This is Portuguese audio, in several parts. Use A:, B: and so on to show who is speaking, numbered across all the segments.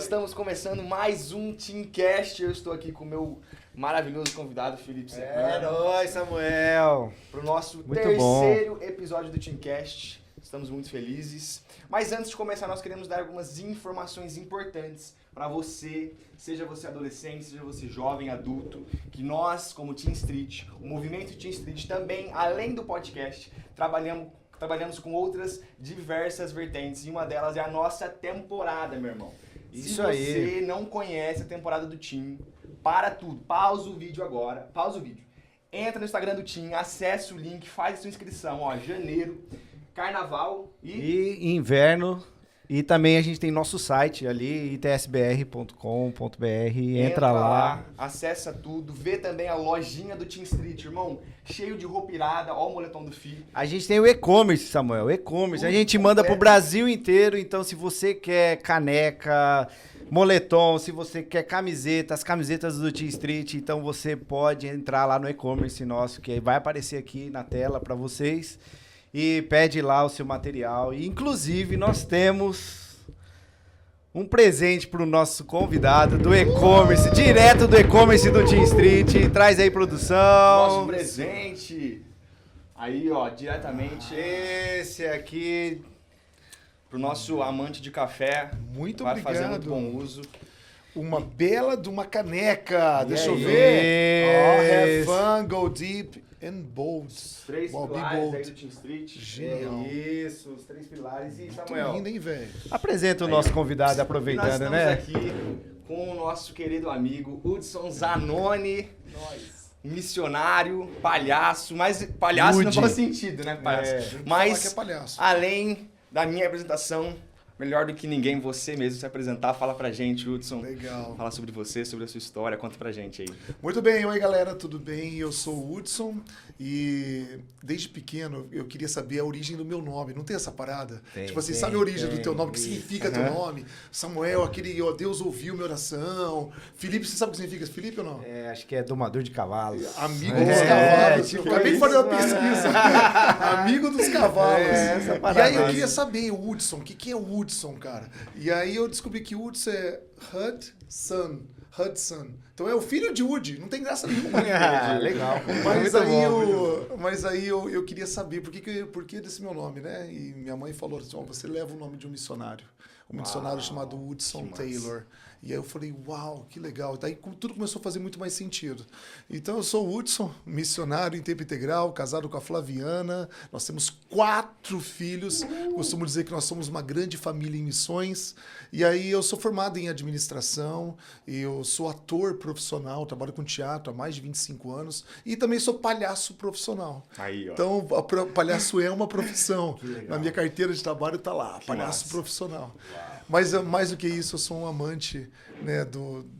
A: estamos começando mais um Teamcast. Eu estou aqui com o meu maravilhoso convidado, Felipe Serrano.
B: É nóis, Samuel!
A: Para o nosso
B: Muito
A: terceiro episódio do Teamcast. Estamos muito felizes. Mas antes de começar, nós queremos dar algumas informações importantes para você, seja você adolescente, seja você jovem, adulto, que nós, como Team Street, o movimento Team Street também, além do podcast, trabalhamos com outras diversas vertentes e uma delas é a nossa temporada, meu irmão.
B: Isso
A: Se
B: aí.
A: você não conhece a temporada do Team, para tudo, pausa o vídeo agora, pausa o vídeo. Entra no Instagram do Team, acesse o link, faz a sua inscrição, ó, janeiro, carnaval
B: E inverno. E também a gente tem nosso site ali, itsbr.com.br. Entra lá.
A: acessa tudo, vê também a lojinha do Team Street, irmão, cheio de roupa irada, ó o moletom do Fi.
B: A gente tem o e-commerce, Samuel. E-commerce. A gente manda pro Brasil inteiro. Então, se você quer caneca, moletom, se você quer camiseta, as camisetas do Team Street, então você pode entrar lá no e-commerce nosso, que vai aparecer aqui na tela para vocês. E pede lá o seu material. E, inclusive, nós temos um presente para o nosso convidado do e-commerce, direto do e-commerce do Team Street. Traz aí, produção.
A: Nosso presente, aí ó, diretamente
B: Esse aqui.
A: pro nosso amante de café.
C: Muito
A: Vai
C: obrigado.
A: fazer muito bom uso.
C: Uma bela de uma caneca. Deixa eu
B: aí?
C: ver. Have fun, go deep and bold.
A: Três
C: Well, be
A: pilares aí
C: bold.
A: do Team Street.
C: Genial.
B: Isso, os três pilares. E,
C: Muito
B: Samuel,
C: lindo, hein, velho?
B: apresenta o nosso convidado,
A: E nós
B: aproveitando,
A: estamos
B: né?
A: aqui com o nosso querido amigo Hudson Zanoni. Missionário, palhaço, mas palhaço
B: Woody.
A: no bom sentido, né, palhaço?
B: É.
C: Falar que
A: Mas,
C: é palhaço.
A: além da minha apresentação, melhor do que ninguém, você mesmo se apresentar, fala pra gente, Hudson.
C: Legal.
A: Fala sobre você, sobre a sua história, conta pra gente aí.
C: Muito bem, oi galera, tudo bem? Eu sou o Hudson e desde pequeno eu queria saber a origem do meu nome. Não tem essa parada?
B: Tem,
C: Tipo assim,
B: tem,
C: sabe a origem
B: tem.
C: do teu nome? O que significa teu nome? Samuel, aquele, ó, Deus ouviu minha oração. Felipe, você sabe o que significa Felipe ou não?
B: É, acho que é domador de cavalos.
C: Amigo
B: É,
C: dos cavalos.
B: tipo
C: Eu acabei de
B: isso,
C: fazer uma
B: mano.
C: pesquisa. Amigo dos cavalos.
B: É, essa
C: e
B: parada
C: aí eu
B: aí.
C: queria saber, o Hudson, o que é o Hudson, cara? E aí eu descobri que Hudson é Hudson. Hudson. Então é o filho de Woody, não tem graça nenhuma.
B: Ah, legal.
C: Mas
B: Muito
C: aí,
B: bom.
C: mas aí eu queria saber por que desse meu nome, né? E minha mãe falou assim, ó, você leva o nome de um missionário. Um missionário chamado Hudson
A: que massa.
C: Taylor. E aí eu falei, uau, que legal. Daí tudo começou a fazer muito mais sentido. Então eu sou o Hudson, missionário em tempo integral, casado com a Flaviana. Nós temos 4 filhos. Costumo dizer que nós somos uma grande família em missões. E aí eu sou formado em administração, eu sou ator profissional, trabalho com teatro há mais de 25 anos e também sou palhaço profissional.
A: Aí, ó.
C: Então, palhaço é uma profissão. Na minha carteira de trabalho está lá, palhaço
A: massa.
C: profissional. Mas mais do que isso, eu sou um amante, né,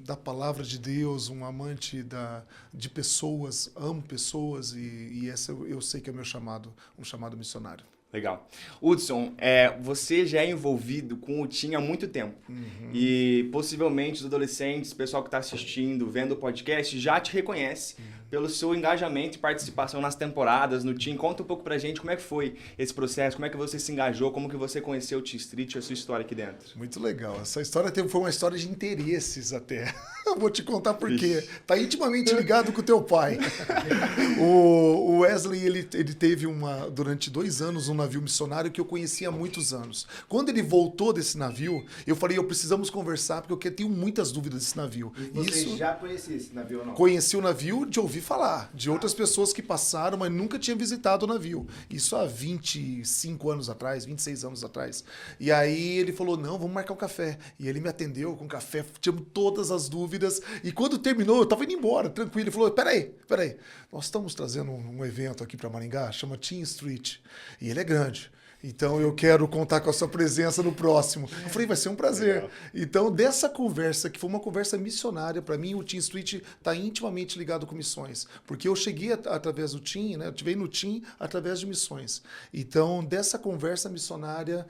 C: da palavra de Deus, um amante de pessoas, amo pessoas e esse eu sei que é meu chamado, um chamado missionário.
A: Legal. Hudson, você já é envolvido com o Team há muito tempo. E possivelmente os adolescentes, o pessoal que está assistindo, vendo o podcast, já te reconhece pelo seu engajamento e participação nas temporadas, no Team. Conta um pouco pra gente como é que foi esse processo, como é que você se engajou, como que você conheceu o Team Street e a sua história aqui dentro.
C: Muito legal. Essa história foi uma história de interesses até. Eu vou te contar por quê. Tá intimamente ligado com o teu pai. O Wesley, ele teve durante 2 anos um navio missionário que eu conhecia há muitos anos. Quando ele voltou desse navio, eu falei, precisamos conversar porque eu tenho muitas dúvidas desse navio.
B: E você já conhecia esse navio ou não?
C: Conheci o navio de ouvir falar, de outras pessoas que passaram, mas nunca tinha visitado o navio. Isso há 25 anos atrás, 26 anos atrás. E aí ele falou, não, vamos marcar um café. E ele me atendeu com café, tivemos todas as dúvidas. E quando terminou, eu tava indo embora, tranquilo. Ele falou, peraí. Nós estamos trazendo um evento aqui para Maringá, chama Team Street. E ele é grande. Então eu quero contar com a sua presença no próximo. Eu falei, vai ser um prazer.
A: Legal.
C: Então, dessa conversa, que foi uma conversa missionária, para mim o Team Street está intimamente ligado com missões. Porque eu cheguei através do Team, né? Eu tive no Team através de missões. Então, dessa conversa missionária,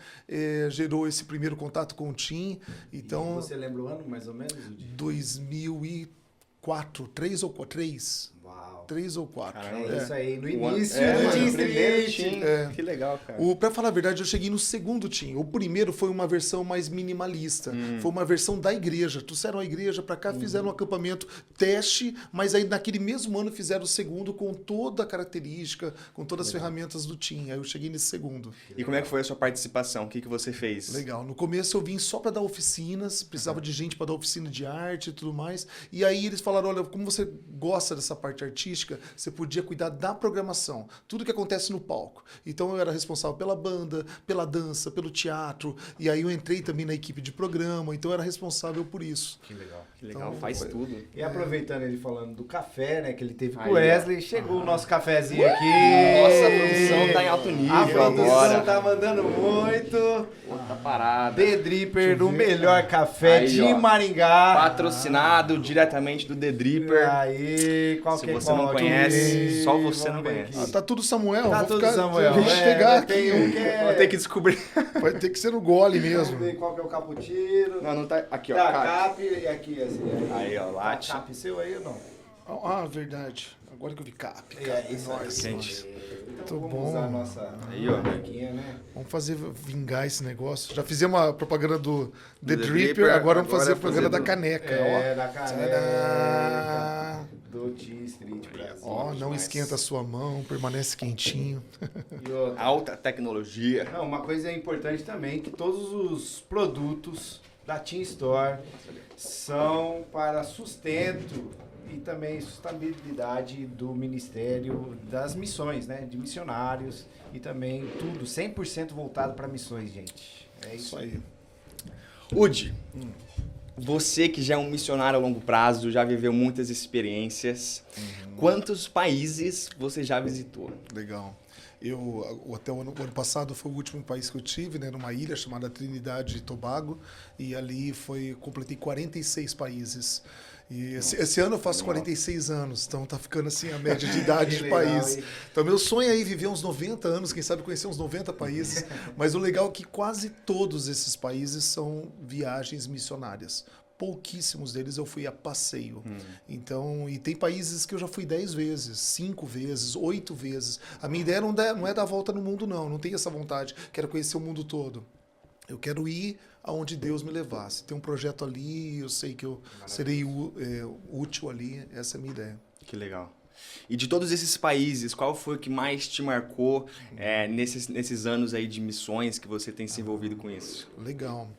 C: gerou esse primeiro contato com o Team. Então,
B: E você lembra o ano, mais ou menos?
C: 2004, 3 ou 3.
B: Uau.
C: 3 ou 4.
A: Caramba,
B: É isso aí, no
A: O
B: início
A: é,
B: do
A: mano,
B: Team
A: primeiro
B: Street.
A: team. Que legal, cara.
C: Pra falar a verdade, eu cheguei no segundo team. O primeiro foi uma versão mais minimalista. Foi uma versão da igreja. Trouxeram a igreja pra cá, fizeram um acampamento teste, mas aí naquele mesmo ano fizeram o segundo com toda a característica, com todas as ferramentas do team. Aí eu cheguei nesse segundo.
A: E como é que foi a sua participação? O que você fez?
C: Legal. No começo eu vim só para dar oficinas, precisava de gente para dar oficina de arte e tudo mais. E aí eles falaram, olha, como você gosta dessa parte artística, você podia cuidar da programação, tudo que acontece no palco. Então eu era responsável pela banda, pela dança, pelo teatro. E aí eu entrei também na equipe de programa, então eu era responsável por isso.
B: Que legal.
A: Que legal,
C: Então,
A: faz tudo.
B: E aproveitando ele falando do café, né, que ele teve com
A: Aí,
B: o
A: ó.
B: Wesley, chegou o nosso cafezinho aqui.
A: Nossa, a produção tá em alto nível
B: A produção
A: agora.
B: tá mandando muito.
A: Tá parada.
B: The Dripper, do melhor café
A: Aí,
B: de
A: ó.
B: Maringá.
A: Patrocinado diretamente do The Dripper.
B: Aí, qual
A: Se
B: que é
A: você não
B: qual
A: conhece, só você
B: Vamos
A: não
B: ver
A: conhece.
B: aqui.
C: Tá tudo Samuel.
B: Tá
C: vou
B: tudo
C: ficar,
B: Samuel.
C: Deixa eu pegar aqui.
B: Tem um que
A: Vou ter
B: é...
A: que descobrir.
C: Vai ter que ser no gole
B: Vamos
C: mesmo.
B: ver qual que é o cappuccino.
A: Não tá. Aqui, ó.
B: Tá,
A: Cap.
B: cap e aqui, assim.
A: Aí, ó, latte.
B: Cap seu aí ou não?
C: Ah, verdade. Agora que eu vi cap.
B: Isso
C: Nóis.
A: Quente.
B: Então
C: Muito
B: vamos
C: bom.
B: usar a nossa
A: Aí, ó.
B: marquinha, né?
C: Vamos fazer vingar esse negócio. Já fizemos a propaganda do The
A: The
C: Dripper,
A: Dripper,
C: agora vamos
A: agora
C: fazer a propaganda
A: fazer
C: da caneca.
B: É, da caneca.
C: Tcharam!
B: Do Team Street Brasil.
C: Ó, não
A: demais.
C: esquenta a sua mão, permanece quentinho.
B: E outra.
A: Alta tecnologia.
B: Não, uma coisa importante também, que todos os produtos da Team Store são para sustento e também sustentabilidade do Ministério das Missões, né? De missionários e também tudo 100% voltado para missões, gente. É isso aí.
A: Udi, você que já é um missionário a longo prazo, já viveu muitas experiências. Quantos países você já visitou?
C: Legal. Até o ano passado foi o último país que eu tive, né, numa ilha chamada Trinidade e Tobago, e ali completei 46 países. E esse ano eu faço 46 anos, então tá ficando assim a média de idade
B: Que
C: de
B: legal,
C: país.
B: hein?
C: Então meu sonho é ir viver uns 90 anos, quem sabe conhecer uns 90 países, mas o legal é que quase todos esses países são viagens missionárias. Pouquíssimos deles eu fui a passeio. Então, e tem países que eu já fui 10 vezes, 5 vezes, 8 vezes. A minha ideia não é dar a volta no mundo, não tenho essa vontade. Quero conhecer o mundo todo. Eu quero ir aonde Deus me levar. Se tem um projeto ali, eu sei que eu serei útil ali. Essa é a minha ideia.
A: Que legal. E de todos esses países, qual foi o que mais te marcou nesses anos aí de missões que você tem se envolvido com isso?
C: Legal.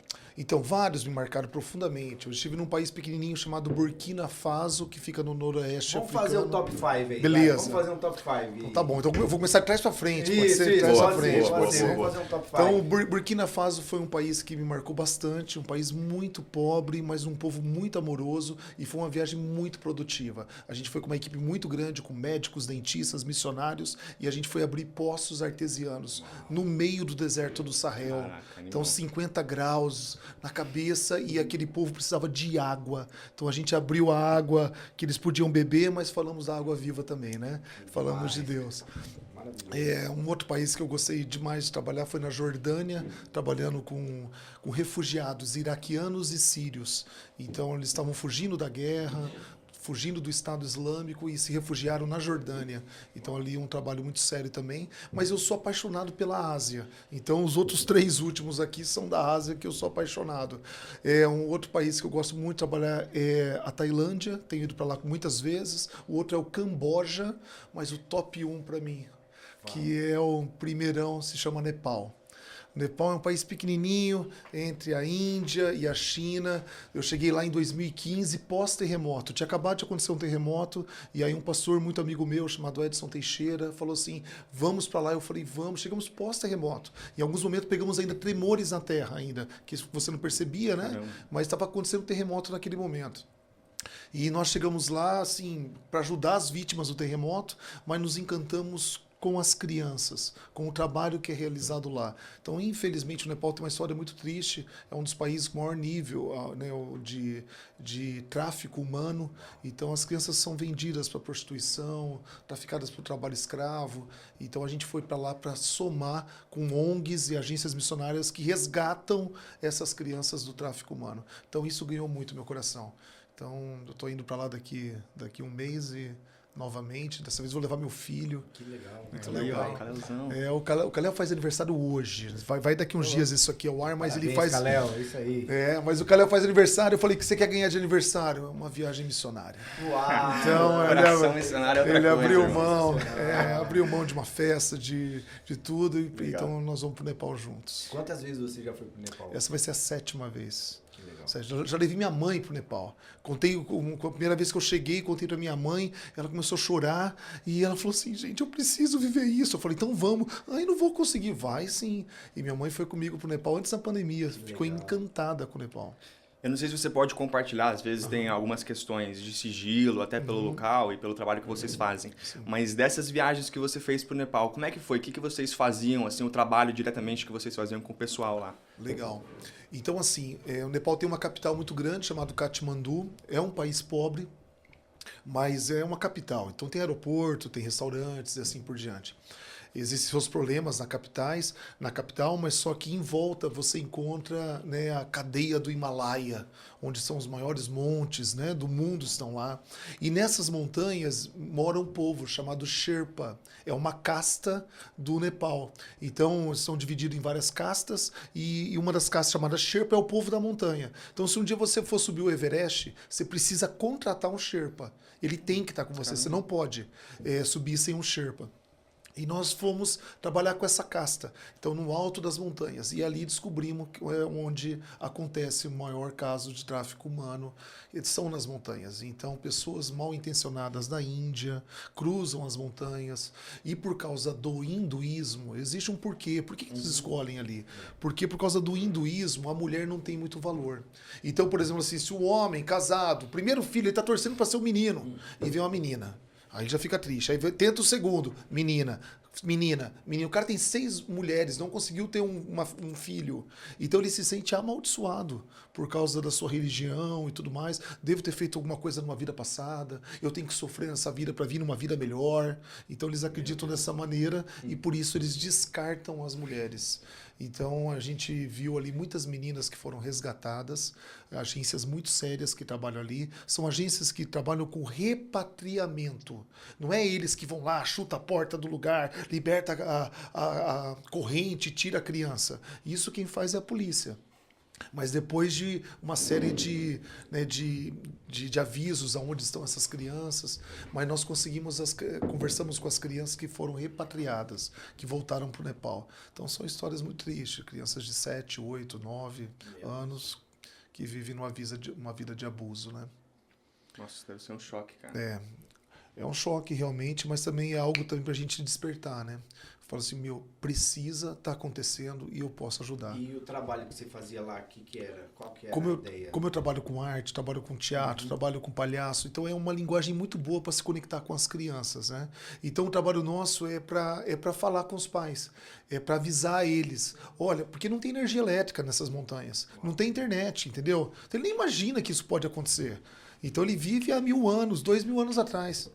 C: Então, vários me marcaram profundamente. Eu estive num país pequenininho chamado Burkina Faso, que fica no noroeste
B: Vamos
C: africano.
B: fazer o top 5 aí.
C: Beleza.
B: Vamos fazer um top 5.
C: Então, tá bom, então eu vou começar de trás pra frente. Pode
B: Isso,
C: ser?
B: isso.
C: Trás pra
B: Pode
C: frente,
B: ser,
C: pode ser.
B: Vamos fazer um top 5.
C: Então, Burkina Faso foi um país que me marcou bastante, um país muito pobre, mas um povo muito amoroso, e foi uma viagem muito produtiva. A gente foi com uma equipe muito grande, com médicos, dentistas, missionários, e a gente foi abrir poços artesianos no meio do deserto do Sahel.
A: Caraca, animal.
C: Então, 50 graus na cabeça, e aquele povo precisava de água. Então, a gente abriu a água que eles podiam beber, mas falamos da água viva também, né? Falamos de Deus. Um outro país que eu gostei demais de trabalhar foi na Jordânia, trabalhando com refugiados iraquianos e sírios. Então, eles estavam fugindo da guerra, fugindo do Estado Islâmico e se refugiaram na Jordânia. Então, ali um trabalho muito sério também. Mas eu sou apaixonado pela Ásia. Então, os outros 3 últimos aqui são da Ásia, que eu sou apaixonado. Um outro país que eu gosto muito de trabalhar é a Tailândia. Tenho ido para lá muitas vezes. O outro é o Camboja, mas o top 1 para mim, que é o primeirão, se chama Nepal. O Nepal é um país pequenininho, entre a Índia e a China. Eu cheguei lá em 2015, pós-terremoto. Tinha acabado de acontecer um terremoto, e aí um pastor muito amigo meu, chamado Edson Teixeira, falou assim, vamos para lá. Eu falei, vamos. Chegamos pós-terremoto. Em alguns momentos pegamos ainda tremores na terra, ainda, que você não percebia, né?
A: Caramba.
C: Mas estava acontecendo um terremoto naquele momento. E nós chegamos lá, assim, para ajudar as vítimas do terremoto, mas nos encantamos com as crianças, com o trabalho que é realizado lá. Então, infelizmente, o Nepal tem uma história muito triste, é um dos países com maior nível, né, de tráfico humano. Então, as crianças são vendidas para prostituição, traficadas para o trabalho escravo. Então, a gente foi para lá para somar com ONGs e agências missionárias que resgatam essas crianças do tráfico humano. Então, isso ganhou muito meu coração. Então, eu estou indo para lá daqui um mês e novamente. Dessa vez vou levar meu filho.
B: Que legal.
C: Muito
A: Aí,
C: legal.
A: ó, Calelzão.
C: O Kalel faz aniversário hoje. Vai daqui uns dias isso aqui ao ar, mas ele faz...
B: Kalel, isso aí.
C: Mas o Kalel faz aniversário. Eu falei, o que você quer ganhar de aniversário? É uma viagem missionária.
A: Uau!
C: Então,
A: Coração missionário é outra
C: ele
A: coisa,
C: abriu
A: irmão.
C: mão. Abriu mão de uma festa, de tudo.
A: Legal.
C: Então nós vamos pro Nepal juntos.
B: Quantas vezes você já foi pro Nepal?
C: Essa vai ser a 7ª vez.
B: Que legal.
C: Já levei minha mãe pro Nepal. Contei, a primeira vez que eu cheguei, contei pra minha mãe, ela começou a chorar e ela falou assim, gente, eu preciso viver isso. Eu falei, então vamos. Ai, não vou conseguir. Vai sim. E minha mãe foi comigo pro Nepal antes da pandemia. Ficou encantada com o Nepal.
A: Eu não sei se você pode compartilhar, às vezes tem algumas questões de sigilo, até pelo local e pelo trabalho que vocês fazem. Mas dessas viagens que você fez pro Nepal, como é que foi? O que vocês faziam, assim, o trabalho diretamente que vocês faziam com o pessoal lá?
C: Legal. Então, assim, o Nepal tem uma capital muito grande chamada Katmandu. É um país pobre, mas é uma capital. Então tem aeroporto, tem restaurantes e assim por diante. Existem seus problemas na capital, mas só que em volta você encontra, né, a cadeia do Himalaia, onde são os maiores montes, né, do mundo estão lá. E nessas montanhas mora um povo chamado Sherpa. É uma casta do Nepal. Então são divididos em várias castas e uma das castas chamada Sherpa é o povo da montanha. Então se um dia você for subir o Everest, você precisa contratar um Sherpa. Ele tem que estar com você. Você não pode subir sem um Sherpa. E nós fomos trabalhar com essa casta, então no alto das montanhas. E ali descobrimos que é onde acontece o maior caso de tráfico humano, eles são nas montanhas. Então pessoas mal intencionadas da Índia cruzam as montanhas e por causa do hinduísmo, existe um porquê. Por que eles escolhem ali? Porque por causa do hinduísmo a mulher não tem muito valor. Então, por exemplo, assim, se o homem casado, o primeiro filho, ele está torcendo para ser um menino e vem uma menina. Aí já fica triste. Aí tenta o segundo. Menina. O cara tem 6 mulheres, não conseguiu ter um filho. Então ele se sente amaldiçoado por causa da sua religião e tudo mais. Devo ter feito alguma coisa numa vida passada. Eu tenho que sofrer nessa vida para vir numa vida melhor. Então eles acreditam dessa maneira e por isso eles descartam as mulheres. Então a gente viu ali muitas meninas que foram resgatadas, agências muito sérias que trabalham ali. São agências que trabalham com repatriamento. Não é eles que vão lá, chuta a porta do lugar, liberta a corrente, tira a criança. Isso quem faz é a polícia. Mas depois de uma série de avisos aonde estão essas crianças, mas nós conversamos com as crianças que foram repatriadas, que voltaram para o Nepal. Então são histórias muito tristes, crianças de 7, 8, 9 anos que vivem uma vida de abuso, né?
A: Nossa, deve ser um choque, cara.
C: É um choque realmente, mas também é algo também para a gente despertar, né? Fala assim, precisa estar acontecendo e eu posso ajudar.
B: E o trabalho que você fazia lá, que era? Qual que era
C: Como
B: a ideia?
C: eu trabalho com arte, trabalho com teatro, trabalho com palhaço, então é uma linguagem muito boa para se conectar com as crianças, né? Então o trabalho nosso é para falar com os pais, é para avisar eles. Olha, porque não tem energia elétrica nessas montanhas, não tem internet, entendeu? Então ele nem imagina que isso pode acontecer. Então ele vive há 1000 anos, 2000 anos atrás.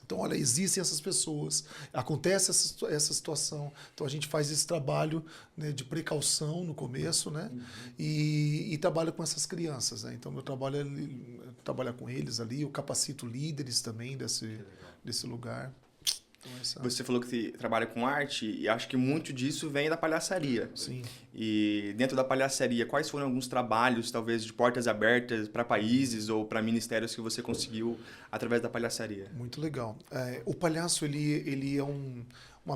C: Então, olha, existem essas pessoas, acontece essa situação. Então, a gente faz esse trabalho, né, de precaução no começo, né? E trabalha com essas crianças, né? Então, meu trabalho é trabalhar com eles ali. Eu capacito líderes também desse lugar. Então,
A: Você falou que trabalha com arte e acho que muito disso vem da palhaçaria.
C: Sim.
A: E dentro da palhaçaria, quais foram alguns trabalhos, talvez, de portas abertas para países ou para ministérios que você conseguiu através da palhaçaria?
C: Muito legal. O palhaço ele é um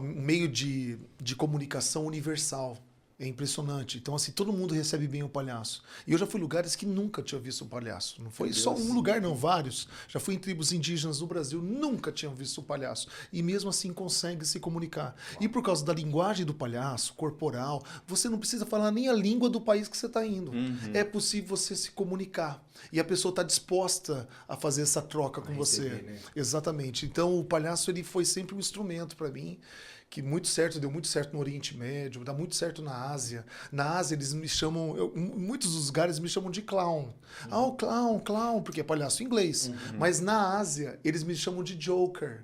C: meio de comunicação universal. É impressionante. Então, assim, todo mundo recebe bem o palhaço. E eu já fui em lugares que nunca tinha visto um palhaço. Não foi só um lugar, não, vários. Já fui em tribos indígenas no Brasil, nunca tinham visto um palhaço. E mesmo assim consegue se comunicar. E por causa da linguagem do palhaço, corporal, você não precisa falar nem a língua do país que você está indo. É possível você se comunicar. E a pessoa está disposta a fazer essa troca com você.
B: Né?
C: Exatamente. Então, o palhaço ele foi sempre um instrumento para mim. Que deu muito certo no Oriente Médio, dá muito certo na Ásia. Na Ásia eles me chamam, muitos dos lugares me chamam de clown. O clown, porque é palhaço em inglês. Mas na Ásia eles me chamam de Joker.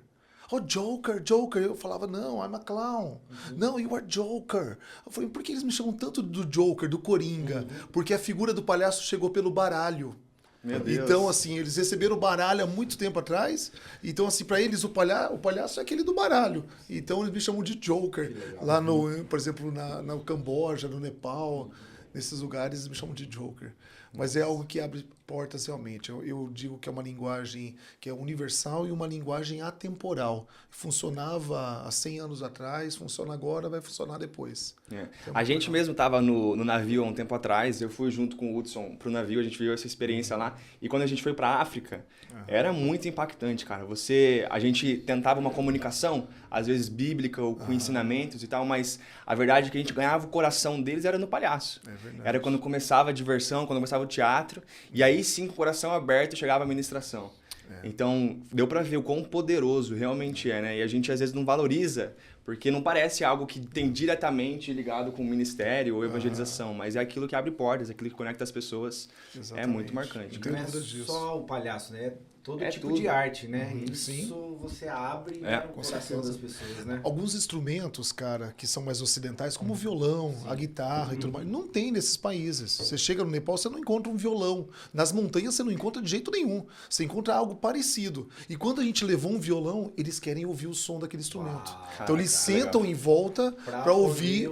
C: Joker. Eu falava, não, I'm a clown. Não, you are Joker. Eu falei, por que eles me chamam tanto do Joker, do Coringa? Porque a figura do palhaço chegou pelo baralho.
A: Meu Deus.
C: Então, assim, eles receberam o baralho há muito tempo atrás. Então, assim, para eles, o palhaço é aquele do baralho. Então, eles me chamam de Joker. Lá no, por exemplo, na Camboja, no Nepal, nesses lugares, eles me chamam de Joker. Mas é algo que abre portas realmente. Eu digo que é uma linguagem que é universal e uma linguagem atemporal. Funcionava há 100 anos atrás, funciona agora, vai funcionar depois.
A: É.
C: Então,
A: A gente mesmo estava no navio há um tempo atrás, eu fui junto com o Hudson pro navio, a gente viu essa experiência lá. E quando a gente foi para África, era muito impactante, cara. A gente tentava uma comunicação, às vezes bíblica ou com ensinamentos e tal, mas a verdade é que a gente ganhava o coração deles era no palhaço.
C: É verdade.
A: Era quando começava a diversão, quando começava o teatro, e aí sim, com o coração aberto, chegava a ministração. Então, deu pra ver o quão poderoso realmente é, né? E a gente às vezes não valoriza, porque não parece algo que tem diretamente ligado com o ministério ou evangelização, mas é aquilo que abre portas, aquilo que conecta as pessoas. É muito marcante.
C: Não tenho
B: Não é
C: dúvida disso.
B: só o palhaço, né? Todo
A: É
B: tipo
A: tudo.
B: de arte, né? Isso
C: sim.
B: você abre
A: É,
B: no coração das pessoas, né?
C: Alguns instrumentos, cara, que são mais ocidentais, como o violão, a guitarra e tudo mais, não tem nesses países. Você chega no Nepal, você não encontra um violão. Nas montanhas, você não encontra de jeito nenhum. Você encontra algo parecido. E quando a gente levou um violão, eles querem ouvir o som daquele instrumento. Então, eles sentam em volta para ouvir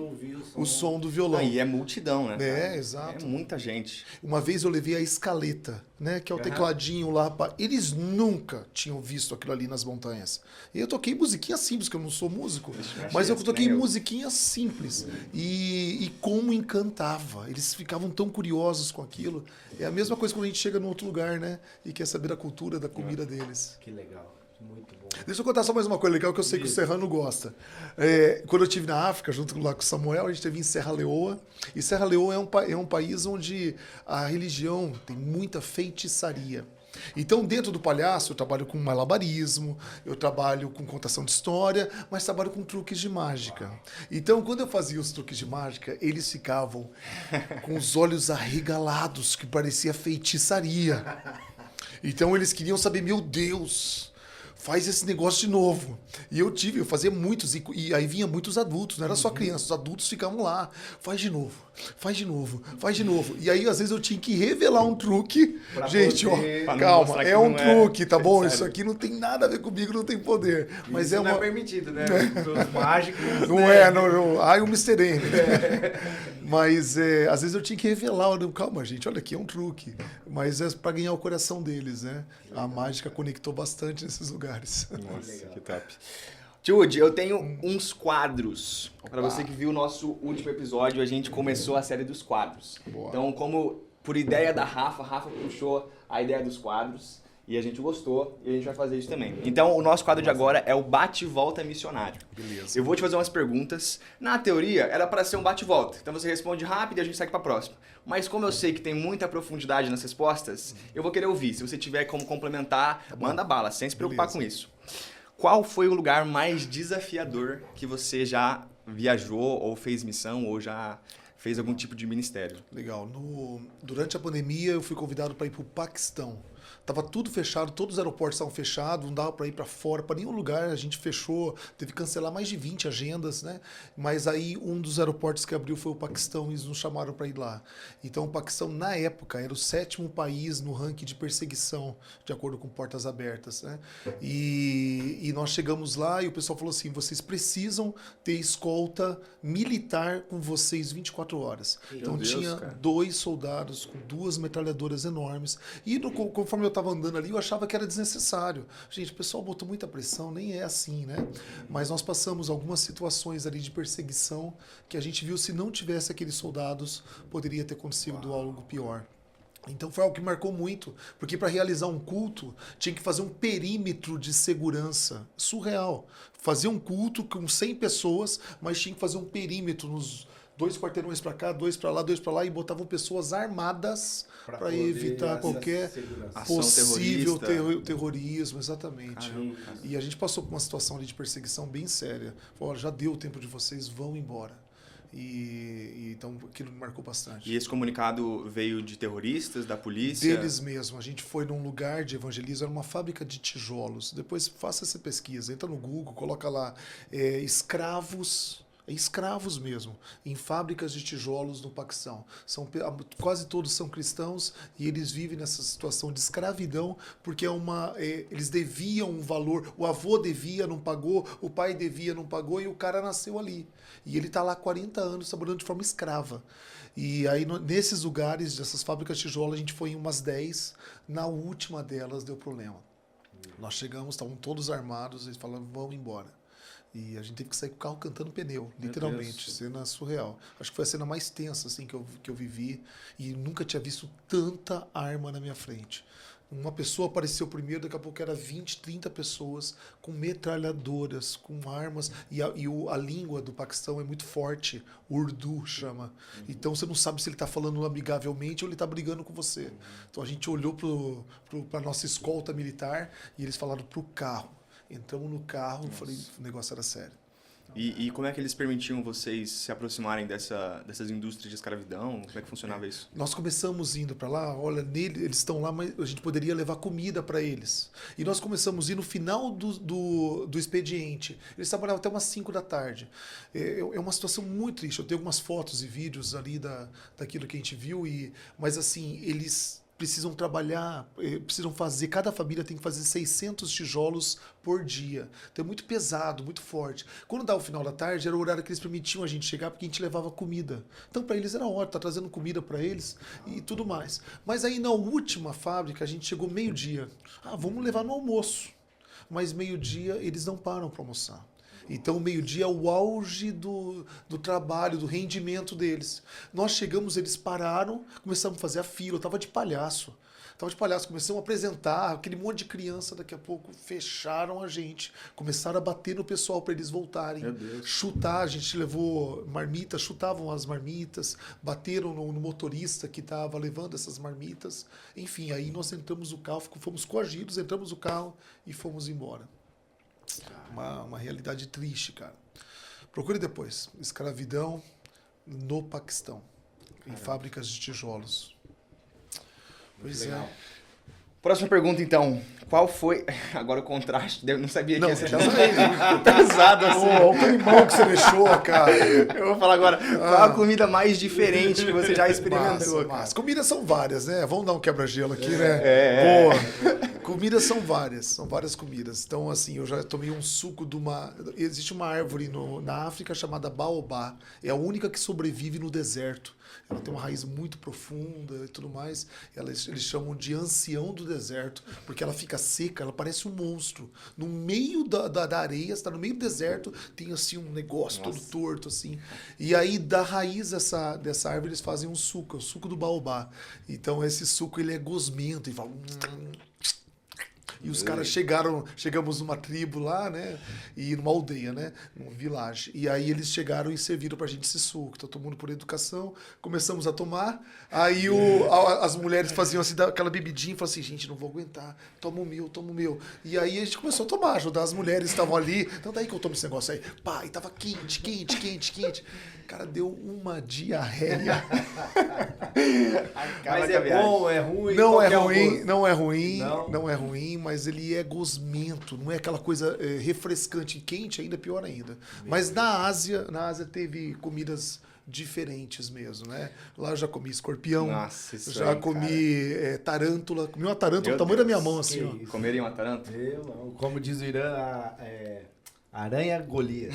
C: o som do violão.
A: E é multidão, né?
C: É, exato.
A: É muita gente.
C: Uma vez eu levei a escaleta, né, que é o tecladinho lá. Eles nunca tinham visto aquilo ali nas montanhas. E eu toquei musiquinha simples, que eu não sou músico, mas eu toquei musiquinha simples. E como encantava. Eles ficavam tão curiosos com aquilo. É a mesma coisa quando a gente chega num outro lugar, né, e quer saber da cultura, da comida deles.
B: Que legal. Muito bom.
C: Deixa eu contar só mais uma coisa legal que eu sei que o Serrano gosta. Quando eu estive na África, junto lá com o Samuel, a gente esteve em Serra Leoa. E Serra Leoa é um país onde a religião tem muita feitiçaria. Então, dentro do palhaço, eu trabalho com malabarismo, eu trabalho com contação de história, mas trabalho com truques de mágica. Então, quando eu fazia os truques de mágica, eles ficavam com os olhos arregalados, que parecia feitiçaria. Então, eles queriam saber, meu Deus, faz esse negócio de novo. E eu fazia muitos, e aí vinha muitos adultos, não era só crianças, os adultos ficavam lá, faz de novo, faz de novo, faz de novo. E aí, às vezes, eu tinha que revelar um truque.
B: Pra
C: Gente,
B: poder-
C: ó, calma, é um truque, tá bom?
A: sério.
C: Isso aqui não tem nada a ver comigo, não tem poder. Mas
B: Isso
C: é
B: não
C: uma...
B: é permitido, né? Os mágicos.
C: Não
B: né?
C: é, não. Ai, o Mr. M. Mas às vezes eu tinha que revelar. Calma, gente, olha aqui, é um truque. Mas é para ganhar o coração deles, né? A mágica conectou bastante nesses lugares.
A: Nossa, que top. Jude, eu tenho uns quadros. Para você que viu o nosso último episódio, a gente começou a série dos quadros.
C: Boa.
A: Então, como por ideia da Rafa puxou a ideia dos quadros e a gente gostou e a gente vai fazer isso também. Então, o nosso quadro de agora é o bate-volta missionário.
C: Beleza.
A: Eu vou te fazer umas perguntas. Na teoria, era para ser um bate-volta. Então, você responde rápido e a gente segue para a próxima. Mas como eu sei que tem muita profundidade nas respostas, eu vou querer ouvir. Se você tiver como complementar, manda bala, sem se preocupar
C: Beleza.
A: com isso. Qual foi o lugar mais desafiador que você já viajou ou fez missão ou já fez algum tipo de ministério?
C: Legal. Durante a pandemia, eu fui convidado para ir para o Paquistão. Tava tudo fechado, todos os aeroportos estavam fechados, não dava para ir para fora, para nenhum lugar. A gente fechou, teve que cancelar mais de 20 agendas, né? Mas aí um dos aeroportos que abriu foi o Paquistão e eles nos chamaram para ir lá. Então o Paquistão, na época, era o 7º país no ranking de perseguição, de acordo com Portas Abertas, né? E nós chegamos lá e o pessoal falou assim, vocês precisam ter escolta militar com vocês 24 horas. Então
A: Deus,
C: tinha
A: cara.
C: 2 soldados com 2 metralhadoras enormes. E conforme eu estava andando ali, eu achava que era desnecessário. Gente, o pessoal botou muita pressão, nem é assim, né? Mas nós passamos algumas situações ali de perseguição que a gente viu, se não tivesse aqueles soldados, poderia ter acontecido algo pior. Então foi algo que marcou muito, porque para realizar um culto tinha que fazer um perímetro de segurança surreal. Fazer um culto com 100 pessoas, mas tinha que fazer um perímetro nos 2 quarteirões para cá, 2 para lá, 2 para lá, e botavam pessoas armadas para evitar qualquer
A: Ação
C: possível
A: terrorista.
C: terrorismo, exatamente.
A: Caramba.
C: E a gente passou por uma situação ali de perseguição bem séria. Falou, olha, já deu o tempo de vocês, vão embora. Então aquilo me marcou bastante.
A: E esse comunicado veio de terroristas, da polícia?
C: Deles mesmo. A gente foi num lugar de evangelismo, era uma fábrica de tijolos. Depois faça essa pesquisa, entra no Google, coloca lá escravos escravos mesmo, em fábricas de tijolos no Paquistão. Quase todos são cristãos e eles vivem nessa situação de escravidão porque eles deviam um valor, o avô devia, não pagou, o pai devia, não pagou e o cara nasceu ali. E ele está lá há 40 anos trabalhando de forma escrava. E aí, nesses lugares, dessas fábricas de tijolo, a gente foi em umas 10. Na última delas, deu problema. Nós chegamos, estavam todos armados, eles falaram, vamos embora. E a gente teve que sair com o carro cantando pneu, literalmente. Cena surreal. Acho que foi a cena mais tensa assim, que eu vivi. E nunca tinha visto tanta arma na minha frente. Uma pessoa apareceu primeiro, daqui a pouco era 20, 30 pessoas com metralhadoras, com armas. E a língua do Paquistão é muito forte, Urdu chama. Então você não sabe se ele está falando amigavelmente ou ele está brigando com você. Então a gente olhou para a nossa escolta militar e eles falaram para o carro. Entramos no carro e falei, o negócio era sério.
A: E como é que eles permitiam vocês se aproximarem dessas indústrias de escravidão? Como é que funcionava isso?
C: Nós começamos indo para lá, olha, eles estão lá, mas a gente poderia levar comida para eles. E nós começamos a ir no final do expediente. Eles trabalhavam até umas 5 da tarde. É uma situação muito triste. Eu tenho algumas fotos e vídeos ali daquilo que a gente viu, mas assim, eles precisam trabalhar, precisam fazer, cada família tem que fazer 600 tijolos por dia. Então é muito pesado, muito forte. Quando dá o final da tarde, era o horário que eles permitiam a gente chegar, porque a gente levava comida. Então para eles era hora, tá trazendo comida para eles e tudo mais. Mas aí na última fábrica, a gente chegou meio-dia. Vamos levar no almoço. Mas meio-dia eles não param para almoçar. Então, o meio-dia é o auge do trabalho, do rendimento deles. Nós chegamos, eles pararam, começamos a fazer a fila, eu estava de palhaço. Começamos a apresentar, aquele monte de criança, daqui a pouco fecharam a gente. Começaram a bater no pessoal para eles voltarem. Chutar, a gente levou marmitas, chutavam as marmitas, bateram no motorista que estava levando essas marmitas. Enfim, aí nós entramos no carro, fomos coagidos, entramos no carro e fomos embora. Uma realidade triste, cara. Procure depois. Escravidão no Paquistão. Em fábricas de tijolos. Pois é.
A: Próxima pergunta, então. Qual foi... Agora o contraste. Eu não sabia que ia ser pesado assim.
C: Olha o climão que você deixou, cara.
A: Eu vou falar agora. Qual a comida mais diferente que você já experimentou, cara?
C: As comidas são várias, né? Vamos dar um quebra-gelo aqui, né? Boa. Comidas são várias comidas. Então, assim, eu já tomei um suco de uma... Existe uma árvore na África chamada baobá. É a única que sobrevive no deserto. Ela tem uma raiz muito profunda e tudo mais. Eles chamam de ancião do deserto, porque ela fica seca, ela parece um monstro. No meio da areia, está no meio do deserto, tem assim um negócio todo torto, assim. E aí, da raiz dessa árvore, eles fazem um suco, é o suco do baobá. Então, esse suco, ele é gosmento, e fala... E os caras chegamos numa tribo lá, né? E numa aldeia, né? Num village. E aí eles chegaram e serviram pra gente esse suco. Tá todo mundo por educação. Começamos a tomar. Aí as mulheres faziam assim, aquela bebidinha e falavam assim, gente, não vou aguentar. Toma o meu. E aí a gente começou a tomar, ajudar as mulheres que estavam ali. Então daí que eu tomo esse negócio aí. Pá, e tava quente. Cara, deu uma diarreia.
B: Mas é bom, é ruim?
C: Não é ruim, mas ele é gosmento, não é aquela coisa refrescante e quente, ainda pior ainda. Mas na Ásia teve comidas diferentes mesmo, né? Lá eu já comi escorpião, já comi tarântula, comi uma tarântula do tamanho da minha mão, assim, ó.
A: Comeria uma tarântula?
B: Eu não. Como diz o Irã, aranha Golias.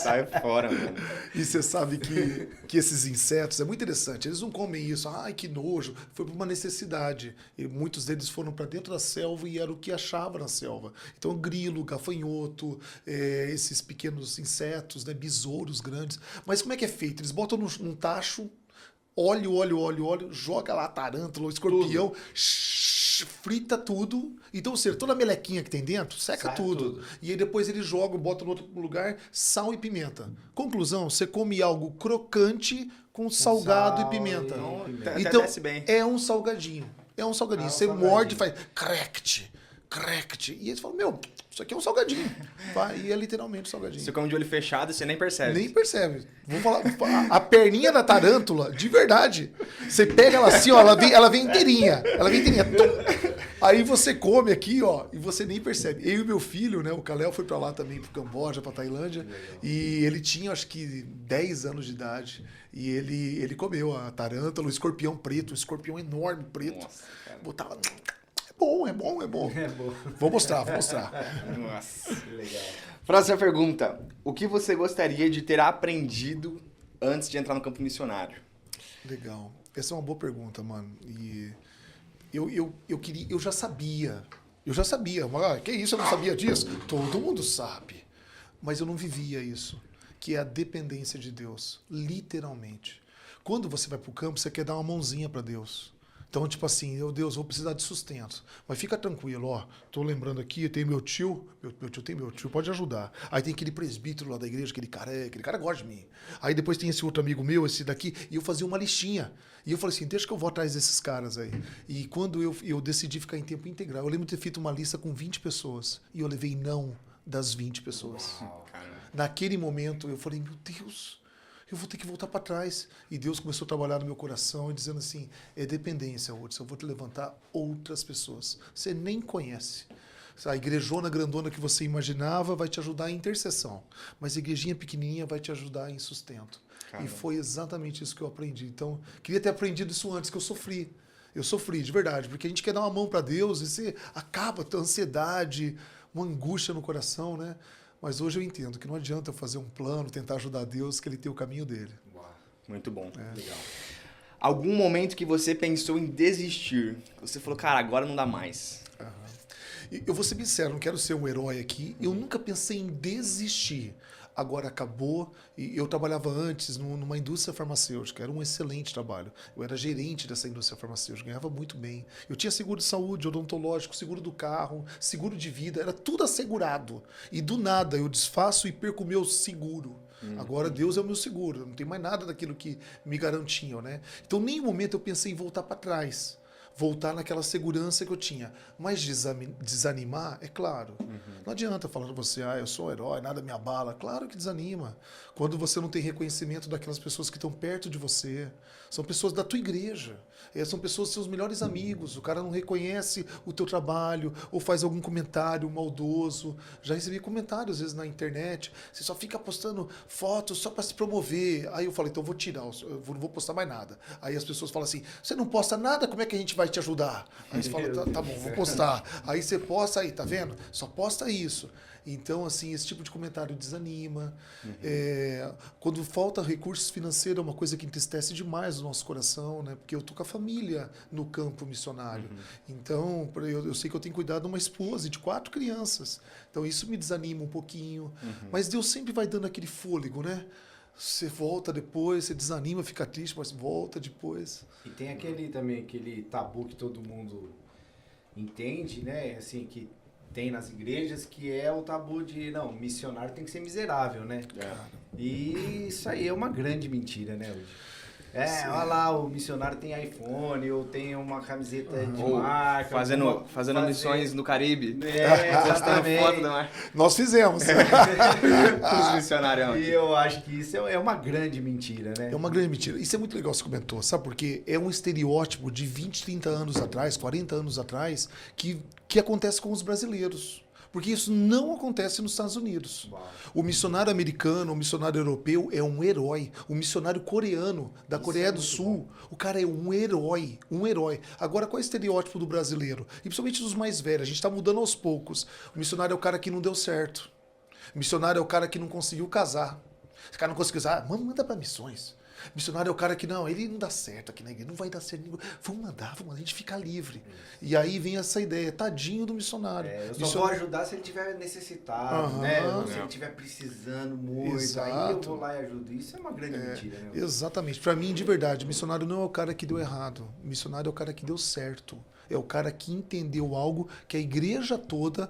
A: Sai fora, mano.
C: E você sabe que esses insetos, é muito interessante, eles não comem isso, ai que nojo, foi por uma necessidade. E muitos deles foram para dentro da selva e era o que achava na selva. Então grilo, gafanhoto, esses pequenos insetos, né, besouros grandes. Mas como é que é feito? Eles botam num tacho, óleo, joga lá a tarântula, o escorpião, frita tudo. Então, ou seja, toda a melequinha que tem dentro, seca tudo. E aí depois eles jogam, botam no outro lugar, sal e pimenta. Conclusão, você come algo crocante com salgado e pimenta. Então, é um salgadinho. Você morde e faz crect. E eles falam, meu, isso aqui é um salgadinho. E é literalmente um salgadinho.
A: Você come de olho fechado e você nem percebe.
C: Nem percebe. Vou falar, a perninha da tarântula, de verdade. Você pega ela assim, ó, ela vem inteirinha. Aí você come aqui, ó, e você nem percebe. Eu e meu filho, né, o Kalel foi pra lá também, pro Camboja, pra Tailândia, e ele tinha, acho que, 10 anos de idade, e ele comeu a tarântula, o escorpião preto, um escorpião enorme preto.
A: Nossa, cara.
C: Botava... É bom, é bom, é bom.
B: É bom.
C: Vou mostrar, vou mostrar.
A: Nossa.
B: Que legal.
A: Próxima pergunta. O que você gostaria de ter aprendido antes de entrar no campo missionário?
C: Legal. Essa é uma boa pergunta, mano. E eu já sabia. Eu já sabia. Ah, que isso, eu não sabia disso? Todo mundo sabe. Mas eu não vivia isso. Que é a dependência de Deus. Literalmente. Quando você vai pro campo, você quer dar uma mãozinha para Deus. Então, tipo assim, Deus, vou precisar de sustento. Mas fica tranquilo, ó. Tô lembrando aqui, tem meu tio tem meu tio, pode ajudar. Aí tem aquele presbítero lá da igreja, aquele cara gosta de mim. Aí depois tem esse outro amigo meu, esse daqui, e eu fazia uma listinha. E eu falei assim, deixa que eu vou atrás desses caras aí. E quando eu decidi ficar em tempo integral, eu lembro de ter feito uma lista com 20 pessoas. E eu levei não das 20 pessoas.
A: Uau, cara.
C: Naquele momento, eu falei, meu Deus, eu vou ter que voltar para trás. E Deus começou a trabalhar no meu coração, dizendo assim, é dependência, Hudson, eu vou te levantar outras pessoas. Você nem conhece. A igrejona grandona que você imaginava vai te ajudar em intercessão, mas a igrejinha pequenininha vai te ajudar em sustento.
A: Caramba.
C: E foi exatamente isso que eu aprendi. Então, queria ter aprendido isso antes, que eu sofri. Eu sofri, de verdade, porque a gente quer dar uma mão para Deus e você acaba com a ansiedade, uma angústia no coração, né? Mas hoje eu entendo que não adianta eu fazer um plano, tentar ajudar Deus, que Ele tem o caminho dele.
A: Muito bom.
B: Legal.
A: Algum momento que você pensou em desistir? Você falou, cara, agora não dá mais.
C: E eu vou ser bem sincero, não quero ser um herói aqui. Eu nunca pensei em desistir. Agora acabou. E eu trabalhava antes numa indústria farmacêutica. Era um excelente trabalho. Eu era gerente dessa indústria farmacêutica. Ganhava muito bem. Eu tinha seguro de saúde, odontológico, seguro do carro, seguro de vida. Era tudo assegurado. E do nada eu desfaço e perco o meu seguro. Agora Deus é o meu seguro. Não tem mais nada daquilo que me garantiam, né? Então, em nenhum momento eu pensei em voltar para trás. Voltar naquela segurança que eu tinha. Mas desanimar, é claro. Não adianta falar pra você, eu sou um herói, nada me abala. Claro que desanima. Quando você não tem reconhecimento daquelas pessoas que estão perto de você. São pessoas da tua igreja. São pessoas seus melhores amigos. O cara não reconhece o teu trabalho ou faz algum comentário maldoso. Já recebi comentários, às vezes, na internet. Você só fica postando fotos só para se promover. Aí eu falei, então eu vou tirar, eu não vou postar mais nada. Aí as pessoas falam assim, você não posta nada, como é que a gente vai te ajudar? Aí você fala, tá bom, vou postar. Aí você posta aí, tá vendo? Só posta isso. Então, assim, esse tipo de comentário desanima. Quando falta recursos financeiros, é uma coisa que entristece demais o nosso coração, né? Porque eu tô com a família no campo missionário. Então, eu sei que eu tenho cuidado de uma esposa e de 4 crianças. Então, isso me desanima um pouquinho. Mas Deus sempre vai dando aquele fôlego, né? Você volta depois, você desanima, fica triste, mas volta depois.
B: E tem aquele tabu que todo mundo entende, né? Assim, que tem nas igrejas, que é o tabu de, não, missionário tem que ser miserável, né? E isso aí é uma grande mentira, né, Udi? Olha lá, o missionário tem iPhone, ou tem uma camiseta de
A: Ou
B: marca.
A: fazendo missões no Caribe.
B: Postando
A: foto da marca.
C: Nós fizemos.
A: Os missionários.
B: E eu acho que isso é uma grande mentira, né?
C: É uma grande mentira. Isso é muito legal que você comentou, sabe por quê? É um estereótipo de 20, 30 anos atrás, 40 anos atrás, que acontece com os brasileiros. Porque isso não acontece nos Estados Unidos.
B: Uau.
C: O missionário americano, o missionário europeu é um herói. O missionário coreano, da Coreia do Sul, o cara é um herói. Um herói. Agora, qual é o estereótipo do brasileiro? E principalmente dos mais velhos. A gente está mudando aos poucos. O missionário é o cara que não deu certo. O missionário é o cara que não conseguiu casar. Esse cara não conseguiu casar, manda para missões. Missionário é o cara que, não, ele não dá certo aqui na igreja, não vai dar certo. Vamos mandar, a gente fica livre. E aí vem essa ideia, tadinho do missionário.
B: Eu só vou ajudar se ele estiver necessitado, né? Se ele estiver precisando muito,
C: Exato.
B: aí eu vou lá e ajudo. Isso é uma grande mentira, né?
C: Exatamente. Para mim, de verdade, missionário não é o cara que deu errado. Missionário é o cara que deu certo. É o cara que entendeu algo que a igreja toda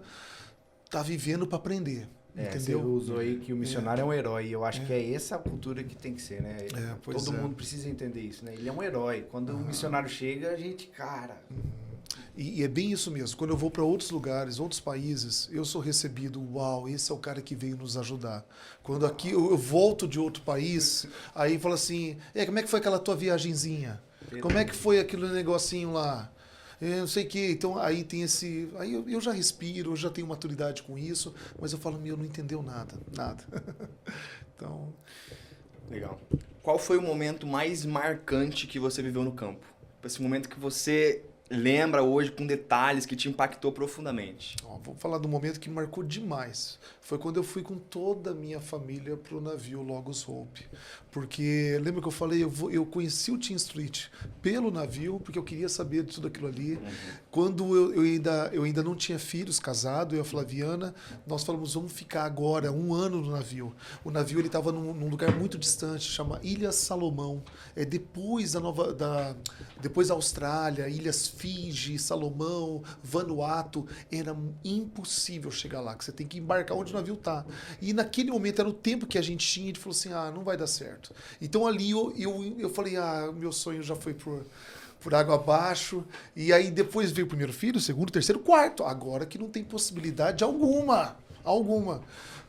C: está vivendo para aprender. Entendeu?
B: Você usou aí que o missionário é um herói. E eu acho que é essa a cultura que tem que ser, né? Todo mundo precisa entender isso, né? Ele é um herói. Quando o missionário chega, a gente, cara...
C: E é bem isso mesmo. Quando eu vou para outros lugares, outros países, eu sou recebido, uau, esse é o cara que veio nos ajudar. Quando aqui eu volto de outro país, aí fala assim, como é que foi aquela tua viagenzinha? Como é que foi aquele negocinho lá? não sei o quê. Então, aí tem esse... Aí eu já respiro, eu já tenho maturidade com isso, mas eu falo, meu, não entendeu nada, nada. Então...
A: Legal. Qual foi o momento mais marcante que você viveu no campo? Esse momento que você lembra hoje com detalhes que te impactou profundamente.
C: Ó, vou falar do momento que marcou demais. Foi quando eu fui com toda a minha família pro navio Logos Hope. Porque, lembra que eu falei, eu conheci o Team Street pelo navio, porque eu queria saber de tudo aquilo ali. Quando eu ainda não tinha filhos, casado, eu e a Flaviana, nós falamos, vamos ficar agora 1 ano no navio. O navio ele estava num lugar muito distante, chama Ilhas Salomão. É depois depois da Austrália, Ilhas Fiji, Salomão, Vanuatu. Era impossível chegar lá, que você tem que embarcar onde o navio tá. E naquele momento era o tempo que a gente tinha, a gente falou assim, não vai dar certo. Então ali eu falei, meu sonho já foi por água abaixo. E aí depois veio o primeiro filho, o segundo, o terceiro, o quarto. Agora que não tem possibilidade alguma.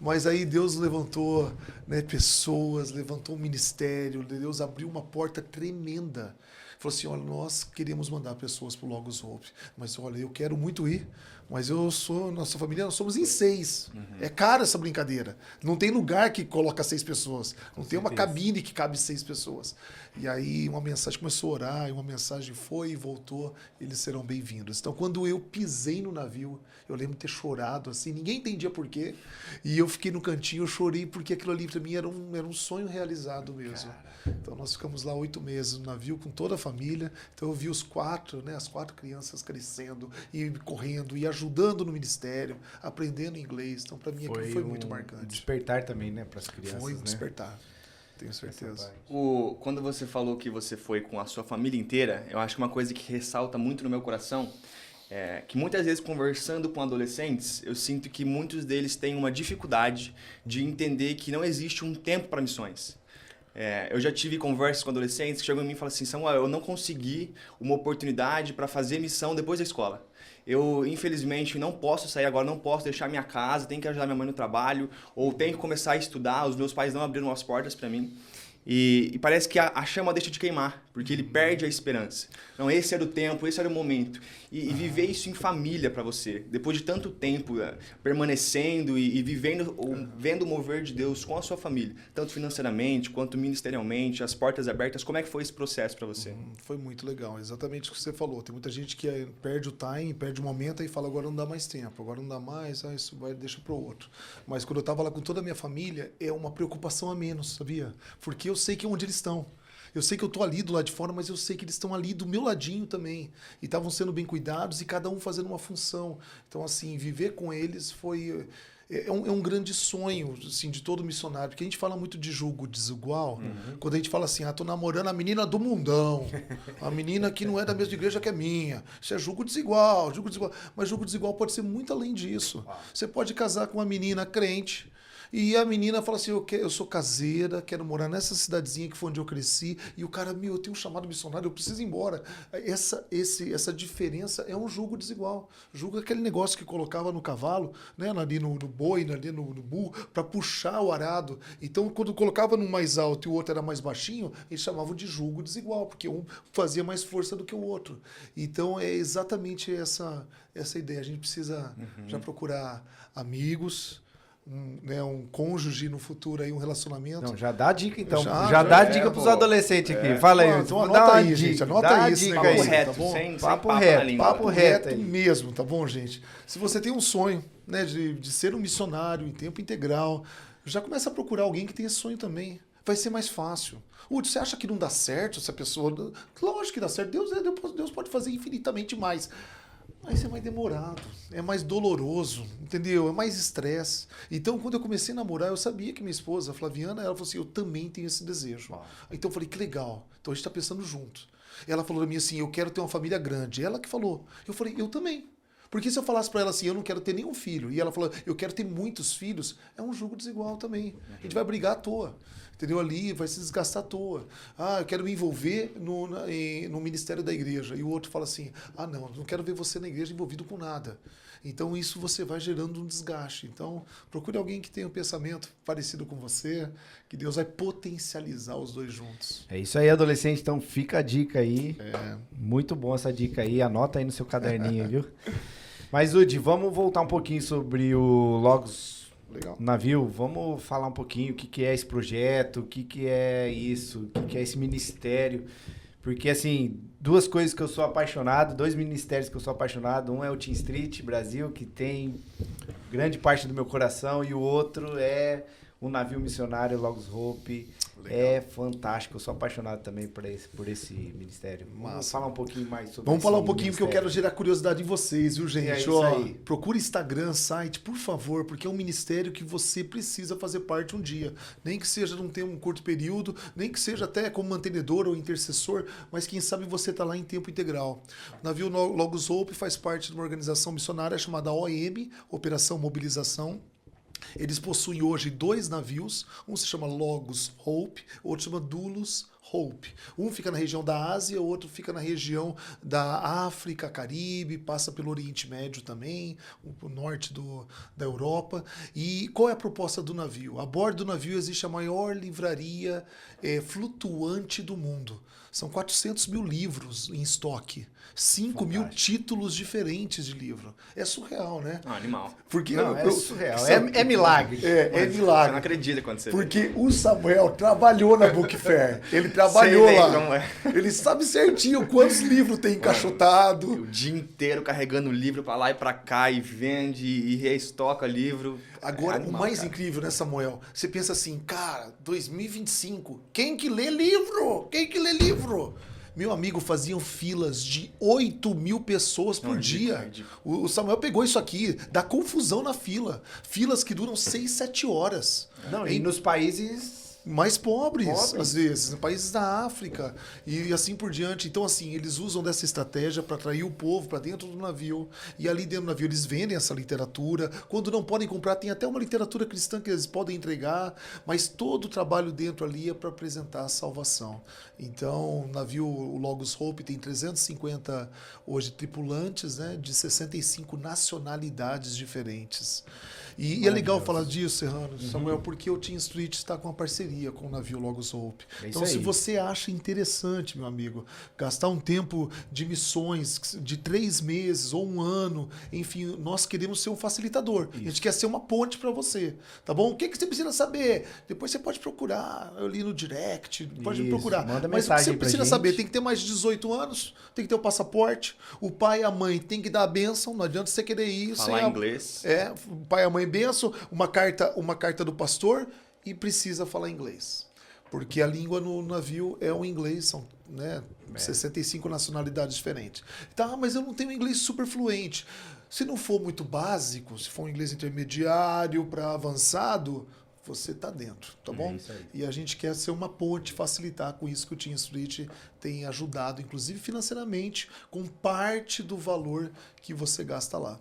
C: Mas aí Deus levantou, né, pessoas, levantou um ministério, Deus abriu uma porta tremenda. Falou assim, olha, nós queremos mandar pessoas para o Logos Hope, mas olha, eu quero muito ir, mas nossa família, nós somos em 6. É cara essa brincadeira. Não tem lugar que coloca 6 pessoas. Não tem uma cabine que cabe 6 pessoas. E aí uma mensagem começou a orar, e uma mensagem foi e voltou, eles serão bem-vindos. Então, quando eu pisei no navio, eu lembro de ter chorado, assim, ninguém entendia por quê, e eu fiquei no cantinho, eu chorei, porque aquilo ali para mim era um sonho realizado mesmo. Então, nós ficamos lá 8 meses no navio com toda a família. Então, eu vi as 4 crianças crescendo, e correndo, e ajudando no ministério, aprendendo inglês. Então, para mim, aquilo foi muito marcante.
B: Despertar também, né, para as crianças.
C: Foi um
B: né?
C: despertar. Tenho certeza.
A: Quando você falou que você foi com a sua família inteira, eu acho que uma coisa que ressalta muito no meu coração é que muitas vezes conversando com adolescentes, eu sinto que muitos deles têm uma dificuldade de entender que não existe um tempo para missões. Eu já tive conversas com adolescentes que chegam em mim e falam assim, Samuel, eu não consegui uma oportunidade para fazer missão depois da escola. Eu, infelizmente, não posso sair agora, não posso deixar minha casa, tenho que ajudar minha mãe no trabalho, ou tenho que começar a estudar, os meus pais não abriram as portas para mim. E parece que a chama deixa de queimar, porque ele perde a esperança. Não, esse era o tempo, esse era o momento. E viver isso em família para você, depois de tanto tempo permanecendo e vivendo, vendo o mover de Deus com a sua família, tanto financeiramente quanto ministerialmente, as portas abertas, como é que foi esse processo para você?
C: Foi muito legal, exatamente o que você falou. Tem muita gente que perde o time, perde o momento e fala, agora não dá mais tempo, agora não dá mais, isso deixa para o outro. Mas quando eu estava lá com toda a minha família, é uma preocupação a menos, sabia? Porque eu sei que é onde eles estão. Eu sei que eu estou ali do lado de fora, mas eu sei que eles estão ali do meu ladinho também. E estavam sendo bem cuidados e cada um fazendo uma função. Então, assim, viver com eles foi... É um grande sonho, assim, de todo missionário. Porque a gente fala muito de julgo desigual. Quando a gente fala assim, tô namorando a menina do mundão. A menina que não é da mesma igreja que a minha. Isso é julgo desigual, julgo desigual. Mas julgo desigual pode ser muito além disso. Você pode casar com uma menina crente, e a menina fala assim, eu sou caseira, quero morar nessa cidadezinha que foi onde eu cresci, e o cara, eu tenho um chamado missionário, eu preciso ir embora. Essa diferença é um jugo desigual. Jugo é aquele negócio que colocava no cavalo, né, ali no boi, ali no burro, para puxar o arado. Então, quando colocava no mais alto e o outro era mais baixinho, eles chamavam de jugo desigual, porque um fazia mais força do que o outro. Então, é exatamente essa ideia. A gente precisa já procurar amigos, um cônjuge no futuro aí, um relacionamento.
B: Não, já dá a dica então.
C: Já
B: dá a dica pros adolescentes aqui. Fala aí.
C: Então anota aí, gente. Anota aí esse
B: negócio
C: negócio,
B: aí,
C: tá bom?
A: Sem
B: Papo
A: na
B: reto,
A: língua.
B: papo reto
C: mesmo, tá bom, gente? Se você tem um sonho, né, de ser um missionário em tempo integral, já começa a procurar alguém que tem esse sonho também. Vai ser mais fácil. Você acha que não dá certo essa pessoa? Lógico que dá certo. Deus pode fazer infinitamente mais. Mas é mais demorado, é mais doloroso, entendeu? É mais estresse. Então, quando eu comecei a namorar, eu sabia que minha esposa, a Flaviana, ela falou assim, eu também tenho esse desejo. Então eu falei, que legal. Então a gente está pensando junto. Ela falou para mim assim, eu quero ter uma família grande. Ela que falou. Eu falei, eu também. Porque se eu falasse para ela assim, eu não quero ter nenhum filho, e ela falou, eu quero ter muitos filhos, é um jugo desigual também. A gente vai brigar à toa. Entendeu? Ali vai se desgastar à toa. Eu quero me envolver no ministério da igreja. E o outro fala assim, não quero ver você na igreja envolvido com nada. Então isso você vai gerando um desgaste. Então procure alguém que tenha um pensamento parecido com você, que Deus vai potencializar os dois juntos.
B: É isso aí, adolescente. Então fica a dica aí. Muito bom essa dica aí. Anota aí no seu caderninho, viu? Mas, Udi, vamos voltar um pouquinho sobre o Logos
C: Legal.
B: Navio. Vamos falar um pouquinho o que é esse projeto, o que é isso, o que é esse ministério. Porque, assim, duas coisas que eu sou apaixonado, dois ministérios que eu sou apaixonado. Um é o Team Street Brasil, que tem grande parte do meu coração, e o outro é o Navio Missionário Logos Hope.
C: Legal.
B: É fantástico, eu sou apaixonado também por esse ministério. Vamos
C: Massa.
B: falar um pouquinho mais sobre
C: Vamos
B: esse
C: falar um pouquinho, porque eu
B: ministério.
C: quero gerar curiosidade em vocês, viu, gente?
B: É isso
C: Ó,
B: aí.
C: procura Instagram, site, por favor, porque é um ministério que você precisa fazer parte um dia. Nem que seja num tempo, um curto período, nem que seja até como mantenedor ou intercessor, mas quem sabe você está lá em tempo integral. O navio Logos Hope faz parte de uma organização missionária chamada OM, Operação Mobilização. Eles possuem hoje 2 navios, um se chama Logos Hope, outro se chama Doulos Hope. Um fica na região da Ásia, o outro fica na região da África, Caribe, passa pelo Oriente Médio também, o norte da Europa. E qual é a proposta do navio? A bordo do navio existe a maior livraria flutuante do mundo. São 400 mil livros em estoque. 5 mil títulos diferentes de livro. É surreal, né?
A: Animal.
C: Porque
B: Não, é surreal.
C: Sabe-
B: É milagre.
C: É
A: Você não
C: milagre.
A: acredita quando você vê.
C: Porque o Samuel trabalhou na Book Fair. Ele trabalhou
A: Sei bem
C: lá.
A: como é.
C: Ele sabe certinho quantos livros tem encaixotado.
A: O dia inteiro carregando livro pra lá e pra cá e vende e reestoca livro.
C: Agora,
A: É animal,
C: o mais
A: cara.
C: incrível, né, Samuel? Você pensa assim, cara, 2025, quem que lê livro? Quem que lê livro? Meu amigo, faziam filas de 8 mil pessoas por
A: Não,
C: dia.
A: ridículo.
C: O Samuel pegou isso aqui, dá confusão na fila. Filas que duram 6, 7 horas.
B: Não, e nos países...
C: Mais pobres,
B: Pobres.
C: às vezes, em países da África e assim por diante. Então, assim, eles usam dessa estratégia para atrair o povo para dentro do navio. E ali dentro do navio eles vendem essa literatura. Quando não podem comprar, tem até uma literatura cristã que eles podem entregar, mas todo o trabalho dentro ali é para apresentar a salvação. Então, o navio o Logos Hope tem 350 hoje tripulantes, né, de 65 nacionalidades diferentes. E é legal falar disso, Serrano, Samuel, porque o Team Street está com uma parceria com o navio Logos Hope.
B: É isso
C: Então, se
B: aí.
C: você acha interessante, meu amigo, gastar um tempo de missões de 3 meses ou 1 ano, enfim, nós queremos ser um facilitador. A gente quer ser uma ponte para você, tá bom? O que você precisa saber? Depois você pode procurar ali no direct, pode me
B: Isso,
C: procurar.
B: manda
C: Mas o que
B: mensagem
C: você
B: pra
C: precisa
B: gente.
C: saber? Tem que ter mais de 18 anos, tem que ter o passaporte, o pai e a mãe tem que dar a bênção, não adianta você querer ir
A: Falar
C: sem a-
A: inglês.
C: o pai e a mãe benção, uma carta do pastor e precisa falar inglês. Porque a língua no navio é o inglês, são 65 nacionalidades diferentes. Tá, mas eu não tenho inglês super fluente. Se não for muito básico, se for um inglês intermediário para avançado, você tá dentro, tá bom?
B: isso aí.
C: E a gente quer ser uma ponte, facilitar com isso que o Team Street tem ajudado, inclusive financeiramente, com parte do valor que você gasta lá.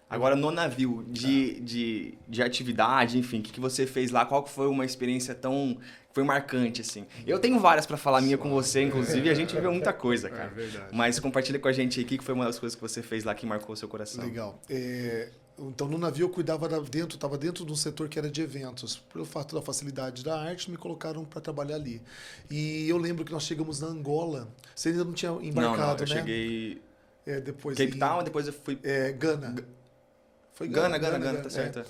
A: Agora, no navio, de atividade, enfim, o que você fez lá? Qual que foi uma experiência tão... Foi marcante, assim. Eu tenho várias pra falar minha com você, inclusive, e a gente viveu muita coisa, cara.
C: verdade.
A: Mas compartilha com a gente aí o que foi uma das coisas que você fez lá que marcou o seu coração.
C: Legal. Então, no navio eu cuidava estava dentro de um setor que era de eventos. Pelo fato da facilidade da arte, me colocaram para trabalhar ali. E eu lembro que nós chegamos na Angola. Você ainda não tinha embarcado,
A: eu
C: né? cheguei
A: Depois
C: Cape
A: Cape Town, depois eu fui...
C: Gana. Foi
A: Gana, tá certo.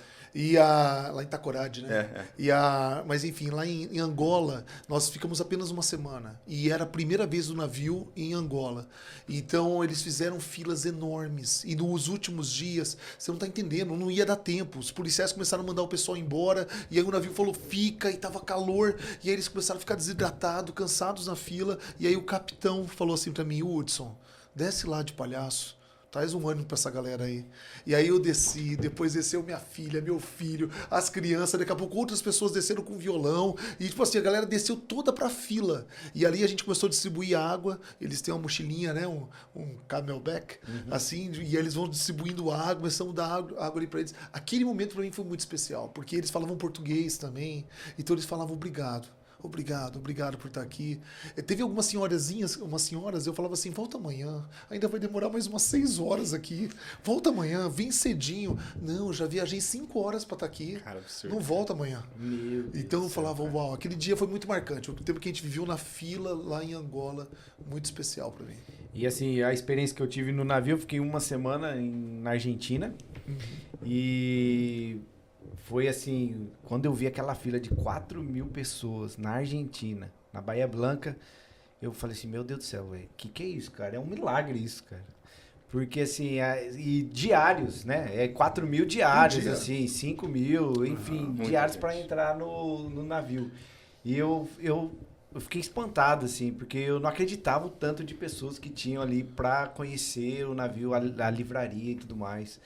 C: Lá em Itacorade, né?
A: É.
C: Mas enfim, lá em Angola, nós ficamos apenas uma semana. E era a primeira vez do navio em Angola. Então, eles fizeram filas enormes. E nos últimos dias, você não está entendendo, não ia dar tempo. Os policiais começaram a mandar o pessoal embora. E aí o navio falou, fica. E tava calor. E aí eles começaram a ficar desidratados, cansados na fila. E aí o capitão falou assim para mim, Hudson, desce lá de palhaço. Traz um ânimo pra essa galera aí. E aí eu desci, depois desceu minha filha, meu filho, as crianças, daqui a pouco outras pessoas desceram com violão. E tipo assim, a galera desceu toda pra fila. E ali a gente começou a distribuir água. Eles têm uma mochilinha, né? Um camelback, assim, e eles vão distribuindo água, começamos a dar água ali pra eles. Aquele momento pra mim foi muito especial, porque eles falavam português também. Então eles falavam obrigado. Obrigado, obrigado por estar aqui. Teve umas senhoras, eu falava assim, volta amanhã, ainda vai demorar mais umas 6 horas aqui. Volta amanhã, vem cedinho. Não, eu já viajei 5 horas para estar aqui.
A: Cara, absurdo.
C: Não volta amanhã.
B: Meu Deus
C: Então eu
B: do céu,
C: falava,
B: cara.
C: uau, aquele dia foi muito marcante. O tempo que a gente viveu na fila lá em Angola, muito especial para mim.
B: E assim, a experiência que eu tive no navio, eu fiquei uma semana na Argentina. E foi assim, quando eu vi aquela fila de 4.000 pessoas na Argentina, na Bahia Blanca, eu falei assim, meu Deus do céu, velho, que é isso, cara? É um milagre isso, cara. Porque assim, e diários, né? 4.000 diários,
C: dia.
B: assim, 5.000, enfim,
A: muita
B: diários
A: gente.
B: para entrar no navio. E eu fiquei espantado, assim, porque eu não acreditava o tanto de pessoas que tinham ali para conhecer o navio, a livraria e tudo mais.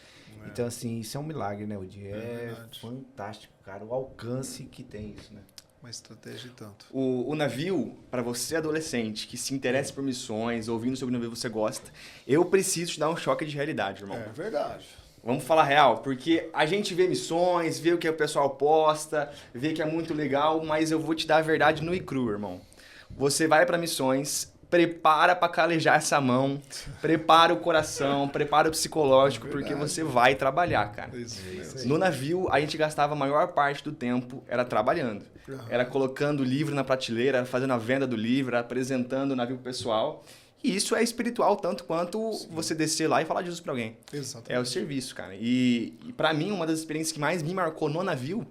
B: Então, assim, isso é um milagre, né, Udi? É
C: verdade.
B: fantástico, cara, o alcance que tem isso, né?
C: Uma estratégia e tanto.
A: O navio, para você adolescente que se interessa por missões, ouvindo sobre o navio você gosta, eu preciso te dar um choque de realidade, irmão.
C: É verdade.
A: Vamos falar real, porque a gente vê missões, vê o que o pessoal posta, vê que é muito legal, mas eu vou te dar a verdade no e cru, irmão. Você vai para missões, prepara para calejar essa mão, prepara o coração, prepara o psicológico, porque você vai trabalhar, cara.
C: Isso mesmo.
A: No navio, a gente gastava a maior parte do tempo era trabalhando. Era colocando o livro na prateleira, era fazendo a venda do livro, era apresentando o navio pro pessoal. E isso é espiritual tanto quanto você descer lá e falar de Jesus pra alguém.
C: Exatamente.
A: É o serviço, cara. E para mim, uma das experiências que mais me marcou no navio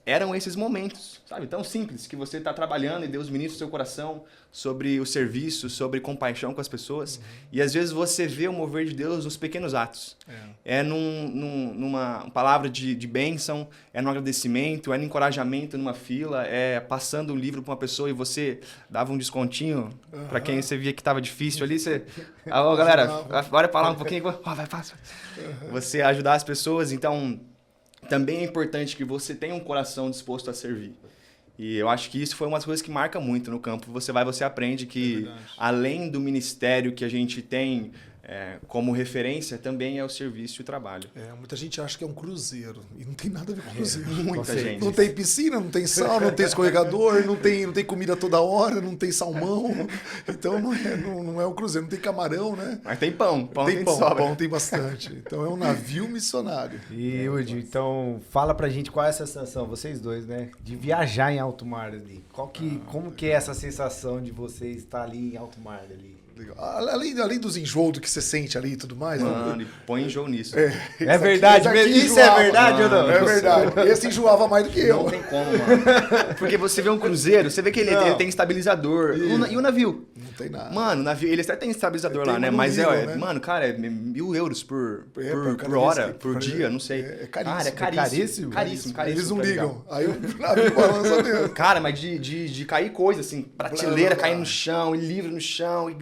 A: eram esses momentos, sabe? Tão simples, que você tá trabalhando e Deus ministra o seu coração sobre o serviço, sobre compaixão com as pessoas. E às vezes você vê o mover de Deus nos pequenos atos. É numa palavra de bênção, é no agradecimento, é no encorajamento numa fila, é passando um livro para uma pessoa e você dava um descontinho para quem você via que estava difícil ali. Você, alô, galera, bora falar um pouquinho. Vai, passa. Você ajudar as pessoas, então também é importante que você tenha um coração disposto a servir. E eu acho que isso foi uma das coisas que marca muito no campo. Você aprende que, além do ministério que a gente tem como referência, também é o serviço e o trabalho.
C: Muita gente acha que é um cruzeiro. E não tem nada a ver com cruzeiro.
A: Muita gente.
C: Não tem piscina, não tem sal, não tem escorregador, não tem comida toda hora, não tem salmão. Então não é um cruzeiro, não tem camarão, né?
A: Mas tem pão. Pão
C: Tem
A: tem
C: pão,
A: sobra.
C: pão tem bastante. Então é um navio missionário.
B: E, Udi, então, fala pra gente qual é essa sensação, vocês dois, né? De viajar em alto mar ali. Como que é essa sensação de você estar ali em alto mar ali?
C: Legal. Além dos enjoos que você sente ali e tudo mais.
A: Mano, e põe jogo nisso.
B: É verdade
C: esse aqui
B: mesmo? Isso é
C: enjoava.
B: verdade ou não?
C: É verdade. Esse enjoava mais do que eu.
A: Não tem como, mano. Porque você vê um cruzeiro, você vê que ele tem estabilizador. E o navio?
C: Não tem nada.
A: Mano, o navio, ele até tem estabilizador
C: Tem,
A: lá, né?
C: mas não
A: Mas
C: ligam, né?
A: mano, cara, é 1.000 euros por
C: cada
A: hora,
C: vez que-
A: por dia, não sei.
C: É caríssimo.
A: Cara, é
B: caríssimo?
A: caríssimo.
C: Eles não
A: tá ligado?
C: ligam. Aí o navio balança mesmo.
A: Cara, mas de cair coisa, assim, prateleira
C: Blá, blá, blá.
A: caindo no chão, e livro no chão,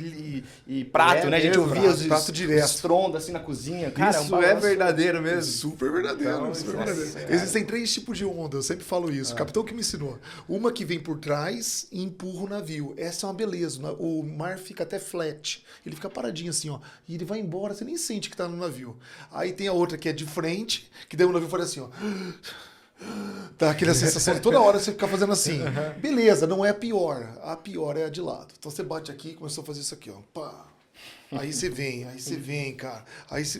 A: e prato, né? A gente
B: mesmo,
A: ouvia os
C: prato direto.
A: estrondos assim na cozinha. Cara,
B: Isso
A: um
B: é
A: balanço.
B: verdadeiro mesmo.
C: Super verdadeiro,
B: Então,
C: super
B: nossa,
C: verdadeiro.
B: cara.
C: Existem 3 tipos de onda, eu sempre falo isso. O capitão que me ensinou. Uma que vem por trás e empurra o navio. Essa é uma beleza. O mar fica até flat. Ele fica paradinho assim, ó. E ele vai embora, você nem sente que tá no navio. Aí tem a outra que é de frente, que daí o navio faz assim, ó. Tá aquela sensação de toda hora você ficar fazendo assim. Beleza, não é a pior. A pior é a de lado. Então você bate aqui e começou a fazer isso aqui, ó. Pá. Aí você vem, cara.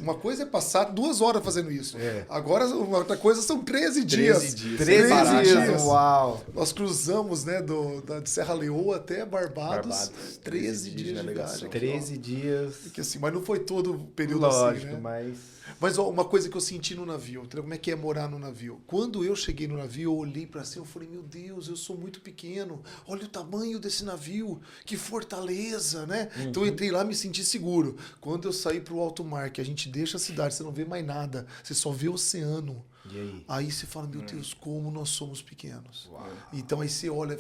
C: Uma coisa é passar 2 horas fazendo isso. Agora, outra coisa são 13 dias.
A: 13 dias.
B: 13
A: Separado.
B: dias, uau.
C: Nós cruzamos, né, de Serra Leoa até Barbados.
A: Barbados.
C: 13 dias de
A: navegação.
C: viagem.
B: 13 dias,
C: Porque, assim, mas não foi todo o período
B: lógico,
C: assim, né?
B: mas...
C: Ó, uma coisa que eu senti no navio, entendeu? Como é que é morar no navio? Quando eu cheguei no navio, eu olhei pra cima, eu falei, meu Deus, eu sou muito pequeno. Olha o tamanho desse navio, que fortaleza, né? Então eu entrei lá e me senti seguro. Quando eu saí pro alto mar, que a gente deixa a cidade, você não vê mais nada, você só vê o oceano.
B: E aí?
C: Aí você fala, meu Deus, como nós somos pequenos. Então aí você olha,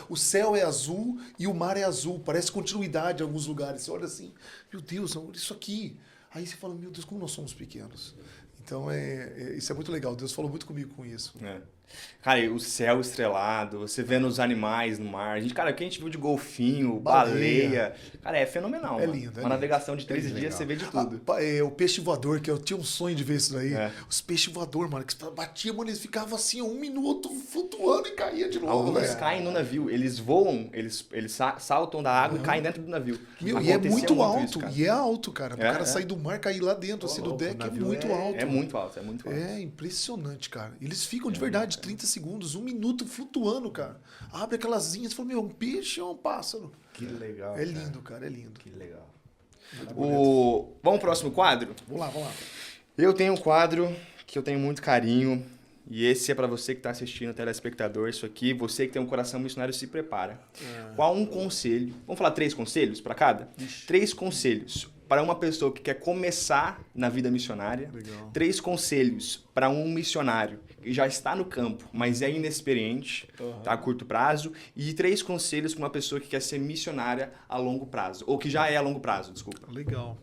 C: o céu é azul e o mar é azul, parece continuidade em alguns lugares. Você olha assim, meu Deus, isso aqui. Aí você fala, meu Deus, como nós somos pequenos. Então, isso é muito legal. Deus falou muito comigo com isso.
A: Cara, e o céu estrelado, você vendo os animais no mar. Cara, o que a gente viu de golfinho,
C: Baleia.
A: baleia. Cara, é fenomenal.
C: É
A: mano.
C: lindo, é
A: Uma
C: lindo.
A: navegação de 13
C: Legal.
A: dias, você vê de tudo.
C: O peixe voador, que eu tinha um sonho de ver isso daí.
A: É.
C: Os peixes voador, mano, que você batia, mano, eles ficavam assim, 1 minuto flutuando e caía de novo,
A: Alguns
C: velho.
A: caem no navio, eles voam, eles saltam da água e caem dentro do navio.
C: Meu, e é
A: Acontecia
C: muito alto,
A: isso, cara.
C: e é alto, cara. O
A: É,
C: cara
A: é.
C: sair do mar, cair lá dentro, assim, do
B: louco,
C: deck,
B: o
C: é
B: navio
C: muito alto.
A: É muito alto, é muito alto.
C: É impressionante, cara. Eles ficam de verdade 30 segundos, 1 minuto flutuando, cara. Abre aquelas linhas e fala, meu, um peixe ou um pássaro?
B: Que legal.
C: É lindo, cara, é lindo.
B: Que legal.
A: Vamos pro próximo quadro?
C: Vamos lá, vamos lá.
A: Eu tenho um quadro que eu tenho muito carinho. E esse é pra você que tá assistindo, telespectador, isso aqui. Você que tem um coração missionário, se prepara. Qual um conselho? Vamos falar 3 conselhos pra cada? 3 conselhos para uma pessoa que quer começar na vida missionária.
C: Legal.
A: 3 conselhos para um missionário que já está no campo, mas é inexperiente, tá, a curto prazo. E 3 conselhos para uma pessoa que quer ser missionária a longo prazo. Ou que já é a longo prazo, desculpa.
C: Legal.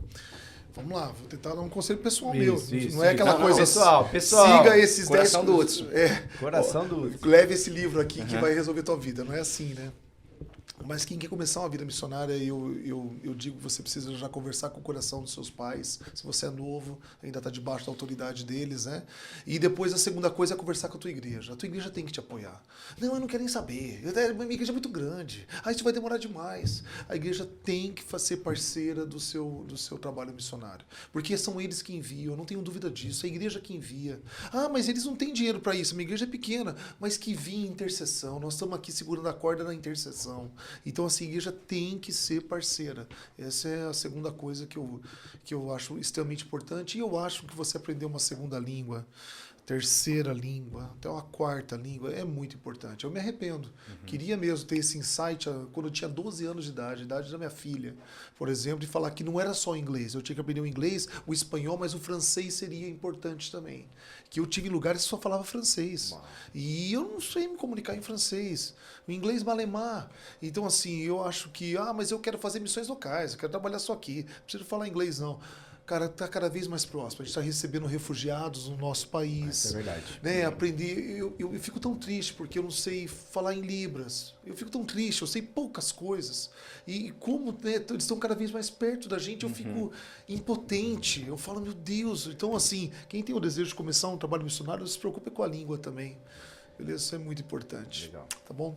C: Vamos lá, vou tentar dar um conselho pessoal
B: Isso,
C: meu.
B: isso,
C: não é
B: isso.
C: aquela
B: Não,
C: coisa.
B: pessoal.
C: Siga esses
A: Coração
C: 10
A: do Hudson.
B: Coração do Hudson.
C: Leve esse livro aqui que vai resolver tua vida. Não é assim, né? Mas quem quer começar uma vida missionária, eu digo que você precisa já conversar com o coração dos seus pais. Se você é novo, ainda está debaixo da autoridade deles, né? E depois a segunda coisa é conversar com a tua igreja. A tua igreja tem que te apoiar. Não, eu não quero nem saber. Minha igreja é muito grande. Isso vai demorar demais. A igreja tem que ser parceira do seu trabalho missionário. Porque são eles que enviam, eu não tenho dúvida disso. É a igreja que envia. Mas eles não têm dinheiro para isso. Minha igreja é pequena, mas que vinha intercessão. Nós estamos aqui segurando a corda na intercessão. Então, assim, a igreja tem que ser parceira. Essa é a segunda coisa que eu acho extremamente importante. E eu acho que você aprender uma segunda língua, terceira língua, até uma quarta língua, é muito importante. Eu me arrependo. Queria mesmo ter esse insight quando eu tinha 12 anos de idade, a idade da minha filha, por exemplo, de falar que não era só inglês. Eu tinha que aprender o inglês, o espanhol, mas o francês seria importante também. Que eu tive lugares que só falava francês. Uau. E eu não sei me comunicar em francês. O inglês malemar. Então, assim, eu acho que, mas eu quero fazer missões locais, eu quero trabalhar só aqui. Não preciso falar inglês, não. Cara, está cada vez mais próximo. A gente está recebendo refugiados no nosso país.
B: Isso é verdade.
C: Né? Aprender. Eu fico tão triste porque eu não sei falar em Libras. Eu fico tão triste, eu sei poucas coisas. E como, né, eles estão cada vez mais perto da gente, eu fico impotente. Eu falo, meu Deus. Então, assim, quem tem o desejo de começar um trabalho missionário, não se preocupe com a língua também. Beleza? Isso é muito importante.
B: Legal.
C: Tá bom?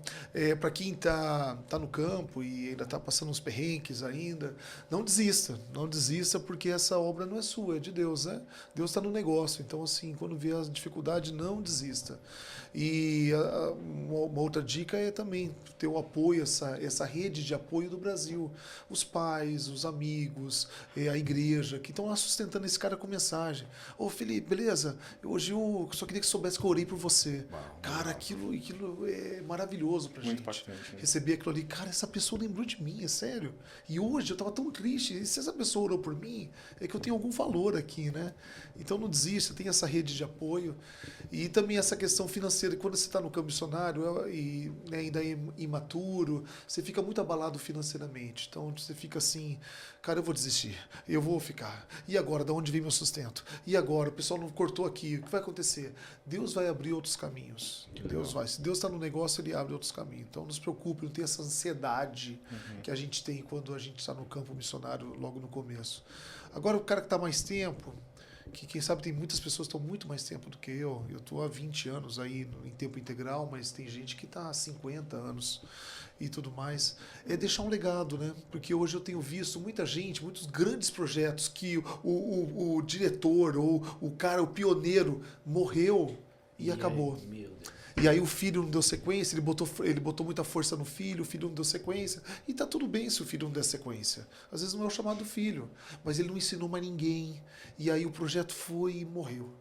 C: Para quem tá no campo e ainda tá passando uns perrengues ainda, não desista. Não desista porque essa obra não é sua, é de Deus, né? Deus está no negócio. Então, assim, quando vier a dificuldade, não desista. E uma outra dica é também ter o apoio, essa rede de apoio do Brasil. Os pais, os amigos, a igreja, que estão lá sustentando esse cara com mensagem. Ô, Felipe, beleza? Hoje eu só queria que soubesse que eu orei por você. Uau. Cara, aquilo é maravilhoso pra gente.
A: Impactante, né?
C: Receber aquilo ali. Cara, essa pessoa lembrou de mim, é sério. E hoje eu tava tão triste. E se essa pessoa orou por mim, é que eu tenho algum valor aqui, né? Então não desista, tem essa rede de apoio. E também essa questão financeira. Quando você está no campo missionário e né, ainda é imaturo, você fica muito abalado financeiramente. Então você fica assim, cara, eu vou desistir. Eu vou ficar. E agora, de onde vem meu sustento? E agora? O pessoal não cortou aqui. O que vai acontecer? Deus vai abrir outros caminhos. Deus vai. Se Deus está no negócio, Ele abre outros caminhos. Então não se preocupe, não tem essa ansiedade que a gente tem quando a gente está no campo missionário logo no começo. Agora o cara que está mais tempo, que quem sabe tem muitas pessoas que estão muito mais tempo do que eu. Eu estou há 20 anos aí em tempo integral, mas tem gente que está há 50 anos e tudo mais. É deixar um legado, né? Porque hoje eu tenho visto muita gente, muitos grandes projetos que o diretor ou o cara, o pioneiro, morreu e acabou.
B: Meu Deus.
C: E aí o filho não deu sequência, ele botou muita força no filho, o filho não deu sequência. E tá tudo bem se o filho não der sequência. Às vezes não é o chamado do filho, mas ele não ensinou mais ninguém. E aí o projeto foi e morreu.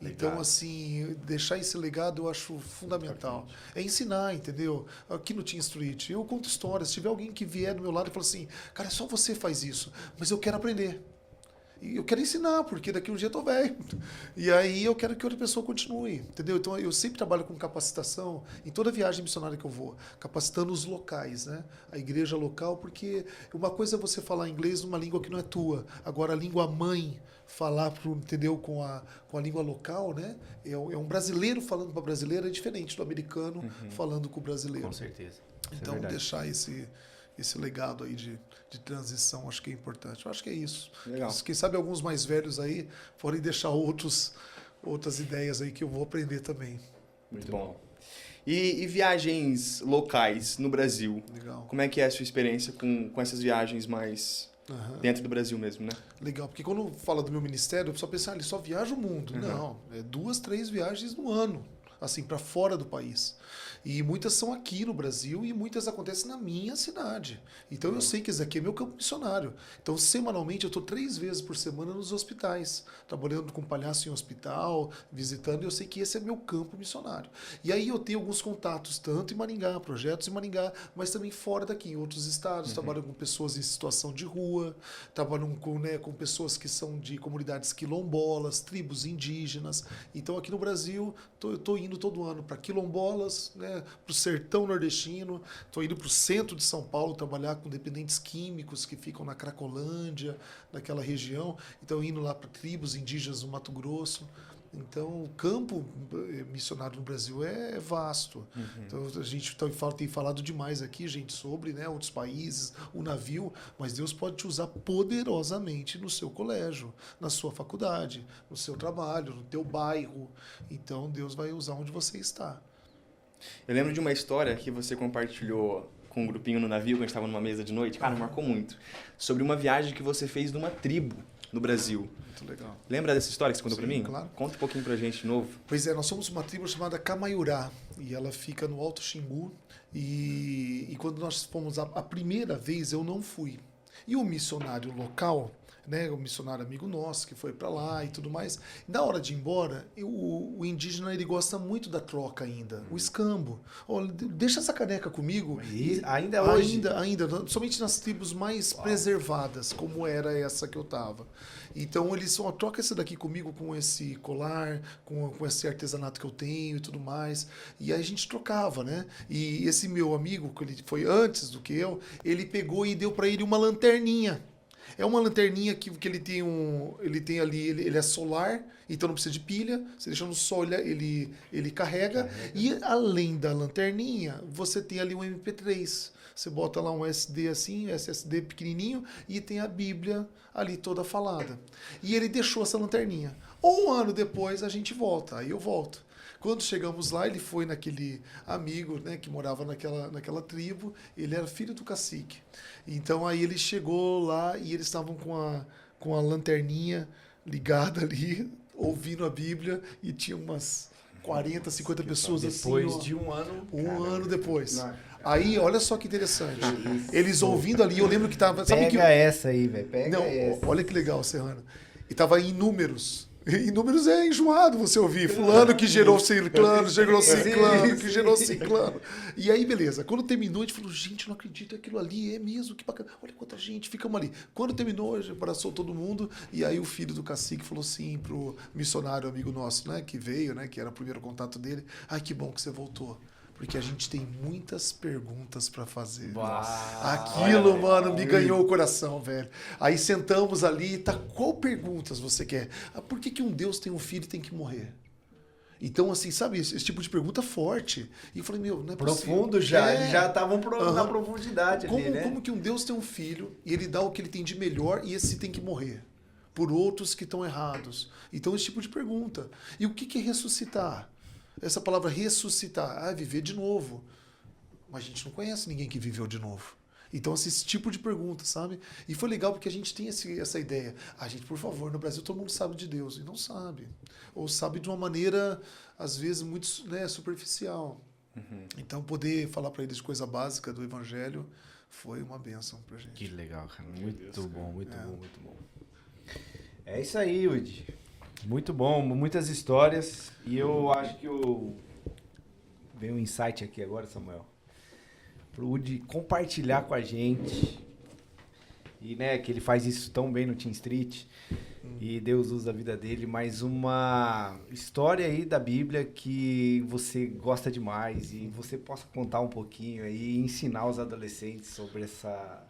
C: Legal. Então, assim, deixar esse legado eu acho fundamental. É ensinar, entendeu? Aqui no Team Street, eu conto histórias. Se tiver alguém que vier do meu lado e falar assim, cara, só você faz isso, mas eu quero aprender. E eu quero ensinar, porque daqui um dia eu tô velho. E aí eu quero que outra pessoa continue, entendeu? Então eu sempre trabalho com capacitação em toda viagem missionária que eu vou, capacitando os locais, né? A igreja local, porque uma coisa é você falar inglês numa língua que não é tua. Agora a língua mãe, falar entendeu, com a língua local, né? É um brasileiro falando para brasileiro é diferente do americano falando com o brasileiro.
B: Com certeza. Isso
C: Então
B: é verdade.
C: deixar esse legado aí de transição, acho que é importante. Eu acho que é isso.
A: Legal.
C: Quem sabe alguns mais velhos aí podem deixar outras ideias aí que eu vou aprender também.
A: Muito bom. E viagens locais no Brasil?
C: Legal.
A: Como é que é a sua experiência com essas viagens mais
C: Aham.
A: dentro do Brasil mesmo, né?
C: Legal, porque quando fala do meu ministério, o pessoal pensa, ele só viaja o mundo. Não, é 2, 3 viagens no ano, assim, para fora do país. E muitas são aqui no Brasil e muitas acontecem na minha cidade. Então eu sei que esse aqui é meu campo missionário. Então semanalmente eu estou 3 vezes por semana nos hospitais, trabalhando com palhaço em hospital, visitando, e eu sei que esse é meu campo missionário. E aí eu tenho alguns contatos, tanto em Maringá, projetos em Maringá, mas também fora daqui, em outros estados. Trabalho com pessoas em situação de rua, trabalho com pessoas que são de comunidades quilombolas, tribos indígenas. Então aqui no Brasil, eu estou indo todo ano para quilombolas, né, para o sertão nordestino, estou indo para o centro de São Paulo trabalhar com dependentes químicos que ficam na Cracolândia, naquela região. Então indo lá para tribos indígenas no Mato Grosso. Então o campo missionário no Brasil é vasto. Então a gente tem falado demais aqui, gente, sobre, né, outros países, o navio, mas Deus pode te usar poderosamente no seu colégio, na sua faculdade, no seu trabalho, no teu bairro. Então Deus vai usar onde você está.
A: Eu lembro de uma história que você compartilhou com um grupinho no navio, quando a gente estava numa mesa de noite. Cara, marcou muito. Sobre uma viagem que você fez numa tribo no Brasil.
C: Muito legal.
A: Lembra dessa história que você contou pra
C: Sim,
A: mim?
C: claro.
A: Conta um pouquinho pra gente de novo.
C: Pois é, nós somos uma tribo chamada Camaiurá e ela fica no Alto Xingu e quando nós fomos a primeira vez eu não fui. E o missionário local, né, o missionário amigo nosso que foi para lá e tudo mais, na hora de ir embora, o indígena ele gosta muito da troca ainda, o escambo. Olha, deixa essa caneca comigo.
B: E ainda hoje?
C: Ainda, somente nas tribos mais preservadas, como era essa que eu tava. Então eles só troca esse daqui comigo com esse colar, com esse artesanato que eu tenho e tudo mais. E aí a gente trocava, né? E esse meu amigo, que ele foi antes do que eu, ele pegou e deu para ele uma lanterninha. É uma lanterninha que ele tem ali, ele é solar, então não precisa de pilha. Você deixa no sol, ele carrega. E além da lanterninha, você tem ali um MP3. Você bota lá um SD assim, SSD pequenininho, e tem a Bíblia ali toda falada. E ele deixou essa lanterninha. 1 ano depois a gente volta, aí eu volto. Quando chegamos lá, ele foi naquele amigo, né, que morava naquela tribo, ele era filho do cacique. Então aí ele chegou lá e eles estavam com a lanterninha ligada ali, ouvindo a Bíblia, e tinha umas 40, 50 pessoas
B: Depois
C: assim.
B: de 1 ano.
C: Um ano depois.
B: Não.
C: Aí, olha só que interessante. Eles ouvindo ali, eu lembro que tava... Sabe
B: Pega essa aí, velho. Pega
C: Não,
B: essa.
C: olha que legal, Serrano. E tava em números. Em números é enjoado você ouvir. Fulano que gerou ciclano, gerou ciclano, que gerou ciclano. E aí, beleza. Quando terminou, a gente falou, gente, não acredito, aquilo ali é mesmo, que bacana. Olha quanta gente, ficamos ali. Quando terminou, a gente abraçou todo mundo. E aí o filho do cacique falou assim pro missionário amigo nosso, né, que veio, né, que era o primeiro contato dele. Ai, que bom que você voltou. Porque a gente tem muitas perguntas pra fazer. Aquilo, mano, me ganhou o coração, velho. Aí sentamos ali, tá, qual perguntas você quer? Por que um Deus tem um filho e tem que morrer? Então, assim, sabe, esse tipo de pergunta forte. E eu falei, meu, não é possível.
B: Profundo já,
C: É.
B: eles já estavam na profundidade ali, né?
C: Como que um Deus tem um filho e ele dá o que ele tem de melhor e esse tem que morrer? Por outros que estão errados. Então, esse tipo de pergunta. E o que é ressuscitar? Essa palavra ressuscitar, viver de novo. Mas a gente não conhece ninguém que viveu de novo. Então, esse tipo de pergunta, sabe? E foi legal porque a gente tem essa ideia. Gente, por favor, no Brasil todo mundo sabe de Deus. E não sabe. Ou sabe de uma maneira, às vezes, muito, né, superficial. Então, poder falar para eles de coisa básica do Evangelho foi uma bênção pra gente.
B: Que legal, cara. Muito bom, muito bom, muito bom. É isso aí, Udi. Muito bom, muitas histórias. E eu acho que veio um insight aqui agora, Samuel, pro Udi compartilhar com a gente. E, né, que ele faz isso tão bem no Team Street. E Deus usa a vida dele, mas uma história aí da Bíblia que você gosta demais e você possa contar um pouquinho aí e ensinar os adolescentes sobre essa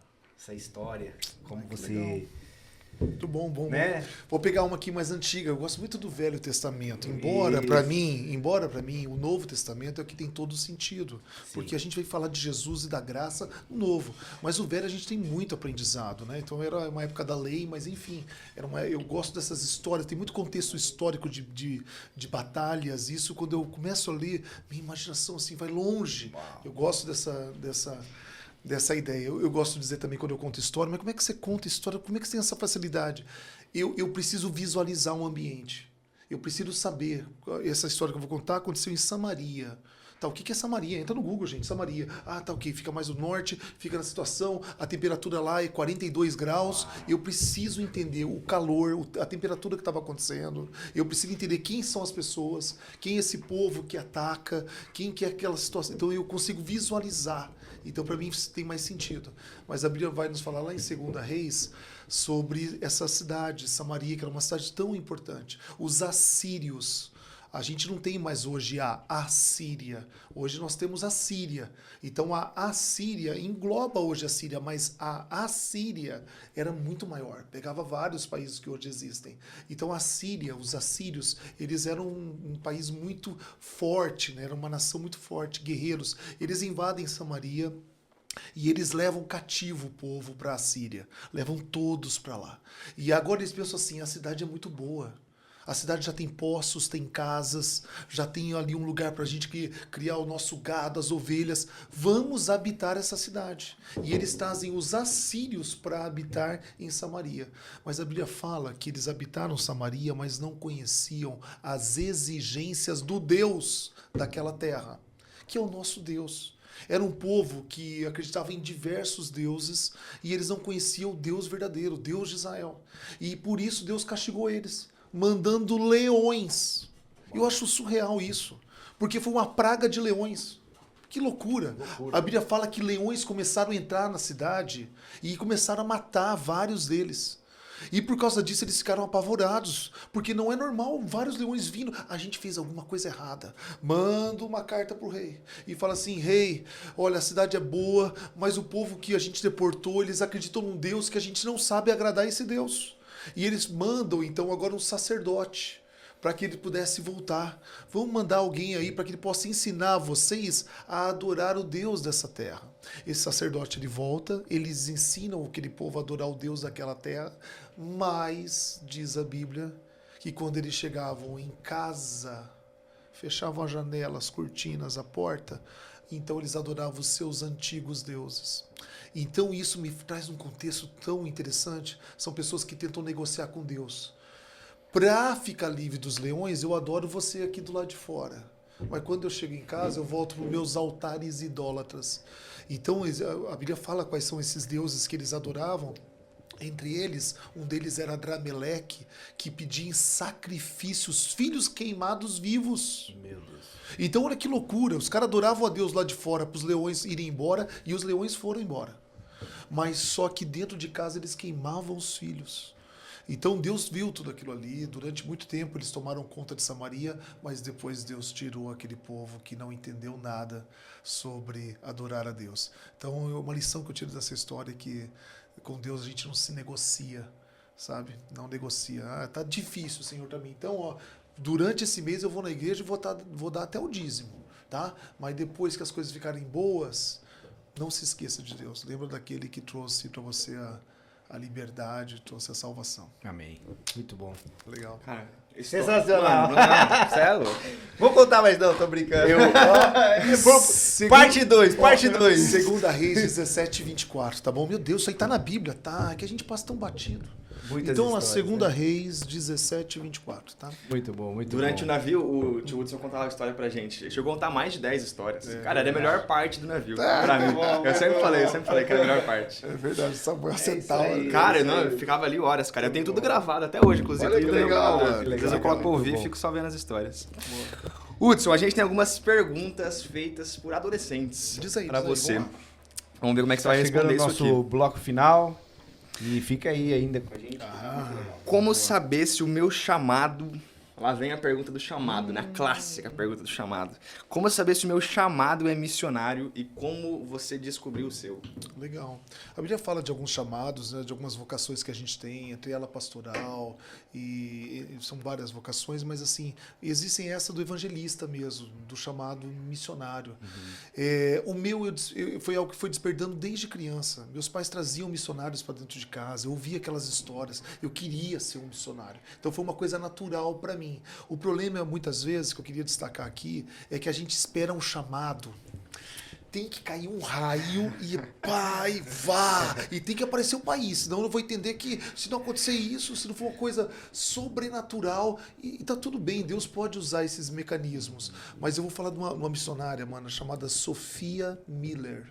B: história, como você...
C: Legal. Muito bom,
B: Né?
C: Vou pegar uma aqui mais antiga. Eu gosto muito do Velho Testamento. Embora para mim, o Novo Testamento é o que tem todo o sentido.
B: Sim.
C: Porque a gente vai falar de Jesus e da graça no Novo. Mas o Velho a gente tem muito aprendizado, né? Então era uma época da lei, mas enfim. Eu gosto dessas histórias. Tem muito contexto histórico de batalhas. Isso, quando eu começo a ler, minha imaginação assim vai longe.
B: Uau.
C: Eu gosto dessa ideia. Eu gosto de dizer também quando eu conto história, mas como é que você conta história? Como é que você tem essa facilidade? Eu preciso visualizar um ambiente. Eu preciso saber. Essa história que eu vou contar aconteceu em Samaria. Tá, o que é Samaria? Entra no Google, gente. Samaria. Ah, tá, ok. Fica mais no norte, fica na situação, a temperatura lá é 42 graus. Eu preciso entender o calor, a temperatura que estava acontecendo. Eu preciso entender quem são as pessoas, quem é esse povo que ataca, quem que é aquela situação. Então eu consigo visualizar. Então, para mim, isso tem mais sentido. Mas a Bíblia vai nos falar lá em 2 Reis sobre essa cidade, Samaria, que era uma cidade tão importante. Os assírios. A gente não tem mais hoje a Assíria. Hoje nós temos a Síria. Então, a Assíria engloba hoje a Síria, mas a Assíria era muito maior. Pegava vários países que hoje existem. Então, a Síria, os assírios, eles eram um país muito forte, né? Era uma nação muito forte, guerreiros. Eles invadem Samaria e eles levam cativo o povo para a Síria. Levam todos para lá. E agora eles pensam assim, a cidade é muito boa. A cidade já tem poços, tem casas, já tem ali um lugar para a gente criar o nosso gado, as ovelhas. Vamos habitar essa cidade. E eles trazem os assírios para habitar em Samaria. Mas a Bíblia fala que eles habitaram Samaria, mas não conheciam as exigências do Deus daquela terra, que é o nosso Deus. Era um povo que acreditava em diversos deuses e eles não conheciam o Deus verdadeiro, o Deus de Israel. E por isso Deus castigou eles, mandando leões. Eu acho surreal isso, porque foi uma praga de leões. Que loucura. A Bíblia fala que leões começaram a entrar na cidade e começaram a matar vários deles. E por causa disso eles ficaram apavorados, porque não é normal vários leões vindo. A gente fez alguma coisa errada. Manda uma carta pro rei e fala assim: rei, olha, a cidade é boa, mas o povo que a gente deportou, eles acreditam num Deus que a gente não sabe agradar esse Deus. E eles mandam, então, agora um sacerdote para que ele pudesse voltar. Vamos mandar alguém aí para que ele possa ensinar vocês a adorar o Deus dessa terra. Esse sacerdote, ele volta, eles ensinam aquele povo a adorar o Deus daquela terra, mas, diz a Bíblia, que quando eles chegavam em casa, fechavam as janelas, as cortinas, a porta, então eles adoravam os seus antigos deuses. Então isso me traz um contexto tão interessante. São pessoas que tentam negociar com Deus. Para ficar livre dos leões, eu adoro você aqui do lado de fora. Mas quando eu chego em casa, eu volto para os meus altares idólatras. Então a Bíblia fala quais são esses deuses que eles adoravam. Entre eles, um deles era Adrameleque, que pedia em sacrifício os filhos queimados vivos.
B: Meu Deus.
C: Então olha que loucura. Os caras adoravam a Deus lá de fora para os leões irem embora, e os leões foram embora. Mas só que dentro de casa eles queimavam os filhos. Então Deus viu tudo aquilo ali. Durante muito tempo eles tomaram conta de Samaria, mas depois Deus tirou aquele povo que não entendeu nada sobre adorar a Deus. Então uma lição que eu tiro dessa história é que com Deus a gente não se negocia, sabe? Não negocia. Ah, tá difícil, Senhor, para mim. Então, ó, durante esse mês eu vou na igreja e vou dar até o dízimo, tá? Mas depois que as coisas ficarem boas, não se esqueça de Deus. Lembra daquele que trouxe para você a liberdade, trouxe a salvação.
B: Amém. Muito bom.
C: Legal.
A: Cara,
B: Sensacional.
A: Você é louco.
B: Vou contar mais não, tô brincando. Parte 2, parte 2.
C: 2 Reis 17 e 24, tá bom? Meu Deus, isso aí tá na Bíblia, tá? É que a gente passa tão batido.
B: Muitas
C: Então, a
B: histórias,
C: 2
B: né?
C: Reis 17 e 24, tá?
B: Muito bom, muito
A: Durante
B: bom.
A: o navio, o tio Hudson contava a história pra gente. Ele chegou a contar mais de 10 histórias. Cara, era a melhor parte do navio. Pra mim. Eu sempre falei que era a melhor parte.
C: É verdade, Samuel sentava.
B: aí.
A: Cara, não, eu ficava ali horas, cara. Eu tenho tudo gravado até hoje, inclusive.
C: Olha que
A: tudo
C: legal,
A: gravado.
C: mano.
A: Às vezes eu coloco pra ouvir e fico só vendo as histórias. Hudson, a gente tem algumas perguntas feitas por adolescentes
C: Diz aí,
A: pra
C: diz aí,
A: você.
C: vamos lá.
A: Vamos ver como é que você
B: Tá
A: vai
B: chegando
A: responder
B: o
A: isso
B: nosso
A: aqui.
B: bloco final. E fica aí ainda com a gente.
A: Como saber se o meu chamado... Lá vem a pergunta do chamado, né? A clássica pergunta do chamado. Como saber se o meu chamado é missionário e como você descobriu o seu?
C: Legal. A Bíblia fala de alguns chamados, né, de algumas vocações que a gente tem, entre ela pastoral, e são várias vocações, mas assim, existem essa do evangelista mesmo, do chamado missionário. O meu foi algo que foi despertando desde criança. Meus pais traziam missionários para dentro de casa, eu ouvia aquelas histórias, eu queria ser um missionário. Então foi uma coisa natural para mim. O problema, muitas vezes, que eu queria destacar aqui, é que a gente espera um chamado. Tem que cair um raio e pá, e vá. E tem que aparecer um país, senão eu vou entender que se não acontecer isso, se não for uma coisa sobrenatural, e tá tudo bem, Deus pode usar esses mecanismos. Mas eu vou falar de uma missionária, mano, chamada Sophia Miller.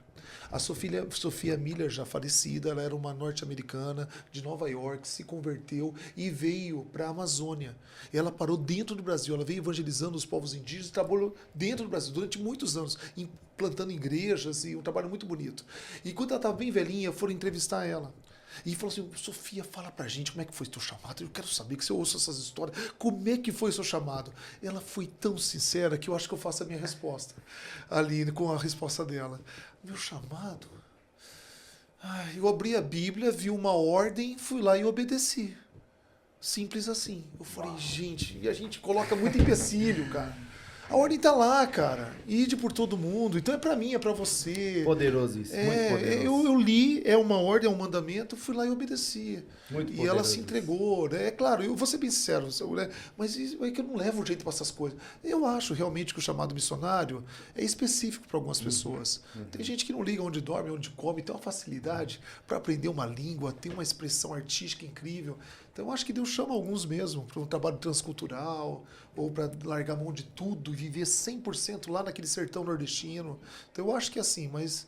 C: A Sophia Miller, já falecida, ela era uma norte-americana de Nova York, se converteu e veio para a Amazônia. Ela parou dentro do Brasil, ela veio evangelizando os povos indígenas e trabalhou dentro do Brasil durante muitos anos, implantando igrejas e um trabalho muito bonito. E quando ela estava bem velhinha, foram entrevistar ela. E falou assim, Sofia, fala pra gente como é que foi teu chamado. Eu quero saber, que você ouça essas histórias. Como é que foi o seu chamado? Ela foi tão sincera que eu acho que eu faço a minha resposta. Ali, com a resposta dela. Meu chamado? Eu abri a Bíblia, vi uma ordem, fui lá e obedeci. Simples assim. Eu falei, gente, e a gente coloca muito empecilho, cara. A ordem tá lá, cara. Ide por todo mundo. Então é pra mim, é pra você.
B: Poderoso isso, muito poderoso.
C: Eu li, é uma ordem, é um mandamento, fui lá e obedeci.
B: Muito
C: e
B: poderoso
C: ela se entregou, né? É claro, eu vou ser bem sincero, né? Mas é que eu não levo jeito para essas coisas. Eu acho realmente que o chamado missionário é específico para algumas pessoas. Tem gente que não liga onde dorme, onde come, tem uma facilidade para aprender uma língua, tem uma expressão artística incrível. Então eu acho que Deus chama alguns mesmo para um trabalho transcultural, ou para largar a mão de tudo e viver 100% lá naquele sertão nordestino. Então eu acho que é assim, mas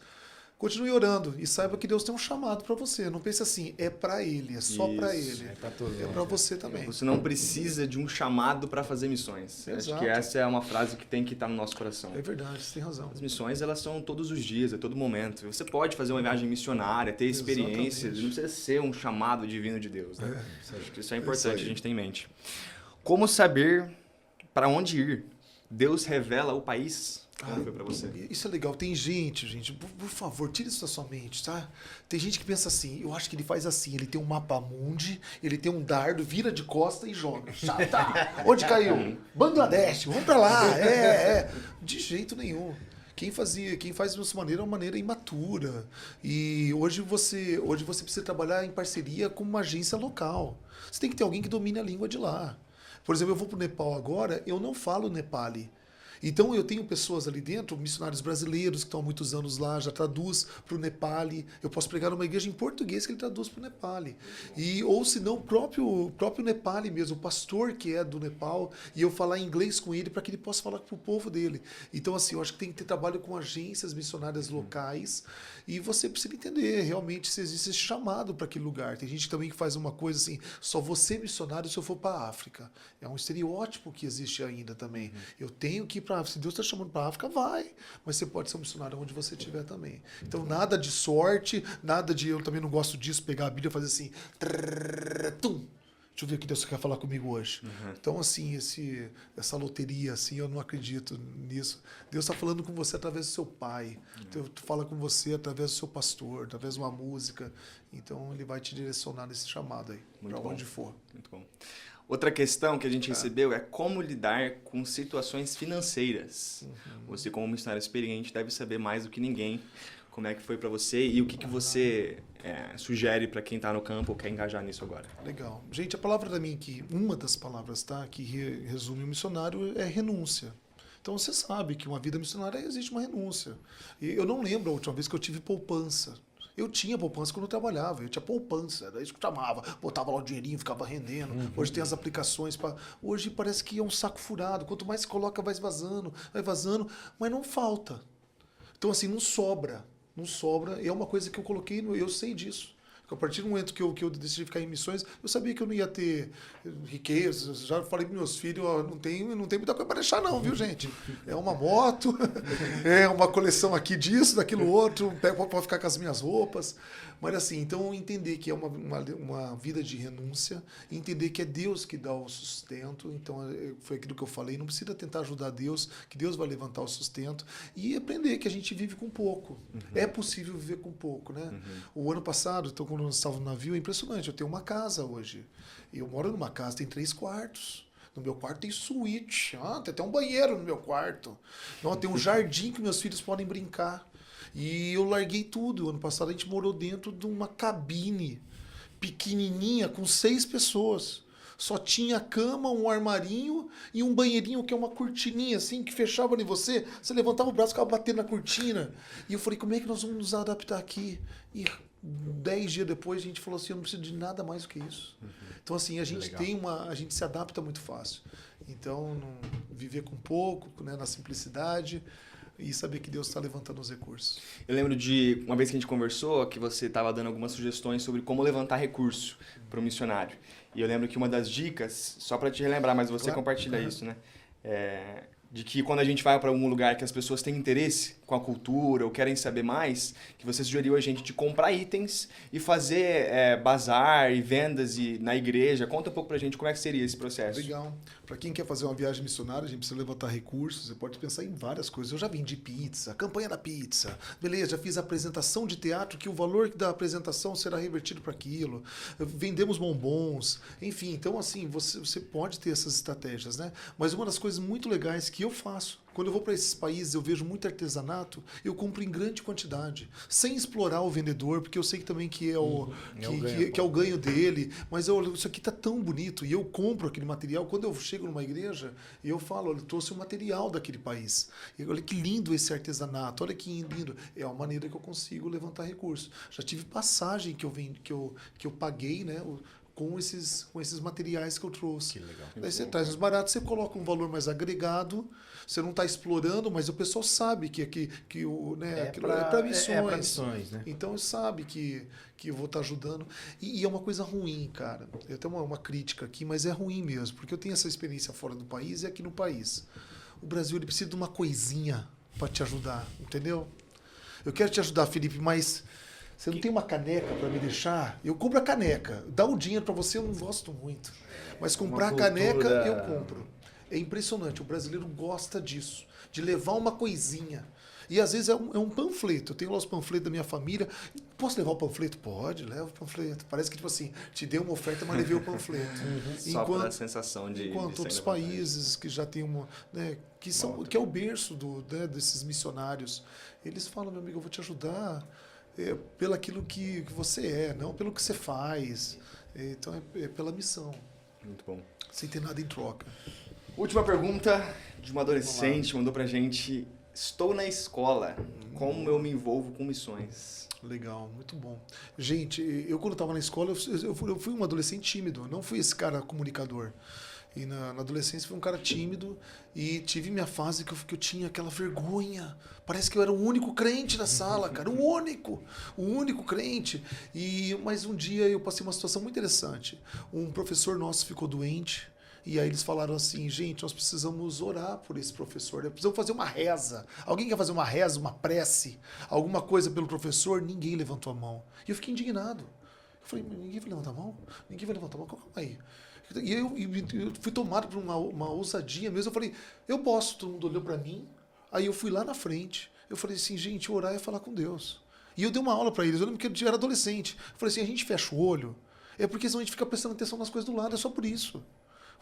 C: continue orando e saiba que Deus tem um chamado para você. Não pense assim, é para ele, é só para ele. É para você também.
A: Você não precisa de um chamado para fazer missões.
C: Exato.
A: Acho que essa é uma frase que tem que estar no nosso coração.
C: É verdade, você tem razão.
A: As missões, elas são todos os dias, a todo momento. Você pode fazer uma viagem missionária, ter experiências,
C: Exatamente.
A: não precisa ser um chamado divino de Deus. Né? Acho que isso é importante a gente ter em mente. Como saber para onde ir? Deus revela o país? Como foi para você?
C: Isso é legal. Tem gente, por favor, tira isso da sua mente, tá? Tem gente que pensa assim, eu acho que ele faz assim, ele tem um mapa mundi, ele tem um dardo, vira de costa e joga. Tá. Onde caiu? Bangladesh, vamos pra lá. De jeito nenhum. Quem faz dessa maneira é uma maneira imatura. E hoje você precisa trabalhar em parceria com uma agência local. Você tem que ter alguém que domine a língua de lá. Por exemplo, eu vou para o Nepal agora, eu não falo Nepali. Então eu tenho pessoas ali dentro, missionários brasileiros que estão há muitos anos lá, já traduz para o Nepali. Eu posso pregar numa igreja em português que ele traduz para o Nepali. Ou se não, o próprio Nepali mesmo, o pastor que é do Nepal, e eu falar inglês com ele para que ele possa falar para o povo dele. Então assim, eu acho que tem que ter trabalho com agências missionárias locais e você precisa entender realmente se existe esse chamado para aquele lugar. Tem gente também que faz uma coisa assim, só vou ser missionário se eu for para a África. É um estereótipo que existe ainda também. Eu tenho que ir para a África. Se Deus está chamando para a África, vai. Mas você pode ser um missionário onde você estiver também. Então, nada de sorte, nada de... Eu também não gosto disso, pegar a Bíblia e fazer assim... Tum. Deixa eu ver o que Deus quer falar comigo hoje. Então, assim, essa loteria, assim, eu não acredito nisso. Deus está falando com você através do seu pai. Deus fala com você através do seu pastor, através de uma música. Então, ele vai te direcionar nesse chamado aí, para onde for.
A: Muito bom. Outra questão que a gente recebeu é como lidar com situações financeiras. Você, como missionário experiente, deve saber mais do que ninguém como é que foi para você e o que você sugere para quem está no campo ou quer engajar nisso agora.
C: Legal. Gente, a palavra da mim que uma das palavras, tá, que resume o missionário é renúncia. Então você sabe que uma vida missionária existe uma renúncia. E eu não lembro a última vez que eu tive poupança. Eu tinha poupança quando eu trabalhava, eu tinha poupança, era isso que eu chamava. Botava lá o dinheirinho, ficava rendendo. Hoje tem as aplicações para. Hoje parece que é um saco furado. Quanto mais se coloca, vai vazando, mas não falta. Então, assim, não sobra. Não sobra. É uma coisa que eu coloquei, eu sei disso. A partir do momento que eu decidi ficar em missões, eu sabia que eu não ia ter riqueza. Já falei para meus filhos, ó, não tem muita coisa para deixar não, viu, gente? É uma moto, é uma coleção aqui disso, daquilo outro, pode ficar com as minhas roupas. Mas assim, então entender que é uma vida de renúncia, entender que é Deus que dá o sustento, então foi aquilo que eu falei, não precisa tentar ajudar Deus, que Deus vai levantar o sustento, e aprender que a gente vive com pouco. É possível viver com pouco, né? O ano passado, então, quando nós estávamos no navio, é impressionante, eu tenho uma casa hoje, eu moro numa casa, tem 3 quartos. No meu quarto tem suíte, tem até um banheiro no meu quarto. Não, tem um jardim que meus filhos podem brincar. E eu larguei tudo. Ano passado a gente morou dentro de uma cabine pequenininha com 6 pessoas. Só tinha cama, um armarinho e um banheirinho que é uma cortininha assim, que fechava em você. Você levantava o braço e ficava batendo na cortina. E eu falei, como é que nós vamos nos adaptar aqui? E 10 dias depois a gente falou assim, eu não preciso de nada mais do que isso. Então assim, a gente a gente se adapta muito fácil. Então, viver com pouco, né, na simplicidade, e saber que Deus está levantando os recursos.
A: Eu lembro de uma vez que a gente conversou, que você estava dando algumas sugestões sobre como levantar recurso para o missionário. E eu lembro que uma das dicas, só para te relembrar, mas você compartilha isso, né? De que quando a gente vai para algum lugar que as pessoas têm interesse com a cultura ou querem saber mais, que você sugeriu a gente de comprar itens e fazer bazar e vendas na igreja. Conta um pouco pra gente como é que seria esse processo.
C: Legal. Para quem quer fazer uma viagem missionária, a gente precisa levantar recursos, você pode pensar em várias coisas. Eu já vendi pizza, campanha da pizza, beleza, já fiz a apresentação de teatro, que o valor da apresentação será revertido para aquilo. Vendemos bombons, enfim. Então, assim, você pode ter essas estratégias, né? Mas uma das coisas muito legais que eu faço, quando eu vou para esses países, eu vejo muito artesanato, eu compro em grande quantidade, sem explorar o vendedor, porque eu sei que também que é o ganho dele, mas isso aqui tá tão bonito, e eu compro aquele material. Quando eu chego numa igreja, eu falo, olha, eu trouxe o material daquele país. E olha que lindo esse artesanato, olha que lindo. É uma maneira que eu consigo levantar recursos. Já tive passagem que eu paguei, né? Com esses materiais que eu trouxe. Que legal. Daí você traz os baratos, você coloca um valor mais agregado, você não está explorando, mas o pessoal sabe que aquilo é para missões. É para missões, né? Então sabe que eu vou estar ajudando. E é uma coisa ruim, cara. Eu tenho uma crítica aqui, mas é ruim mesmo, porque eu tenho essa experiência fora do país e aqui no país. O Brasil ele precisa de uma coisinha para te ajudar, entendeu? Eu quero te ajudar, Felipe, mas você não tem uma caneca para me deixar? Eu compro a caneca. Dar o dinheiro para você eu não gosto muito. Mas comprar a caneca eu compro. É impressionante. O brasileiro gosta disso. De levar uma coisinha. E às vezes é um panfleto. Eu tenho lá os panfletos da minha família. Posso levar o panfleto? Pode, leva o panfleto. Parece que, tipo assim, te dei uma oferta, mas levei o panfleto.
A: Só pela sensação de...
C: Enquanto outros países que já têm uma... Né, que é o berço desses missionários. Eles falam, meu amigo, eu vou te ajudar... pelo aquilo que você é, não pelo que você faz. Então é pela missão.
A: Muito bom.
C: Sem ter nada em troca.
A: Última pergunta de uma adolescente, mandou pra gente: estou na escola, como eu me envolvo com missões?
C: Legal, muito bom. Gente, eu quando estava na escola, eu fui um adolescente tímido, não fui esse cara comunicador. E na adolescência fui um cara tímido e tive minha fase que eu tinha aquela vergonha. Parece que eu era o único crente da sala, cara. O único crente. Mas um dia eu passei uma situação muito interessante. Um professor nosso ficou doente e aí eles falaram assim, gente, nós precisamos orar por esse professor. Precisamos fazer uma reza. Alguém quer fazer uma reza, uma prece, alguma coisa pelo professor? Ninguém levantou a mão. E eu fiquei indignado. Eu falei, ninguém vai levantar a mão? Ninguém vai levantar a mão? Calma aí. E eu fui tomado por uma ousadia mesmo. Eu falei, eu posso. Todo mundo olhou para mim. Aí eu fui lá na frente. Eu falei assim, gente, orar é falar com Deus. E eu dei uma aula para eles. Eu lembro que eu era adolescente. Eu falei assim, a gente fecha o olho. É porque senão a gente fica prestando atenção nas coisas do lado. É só por isso.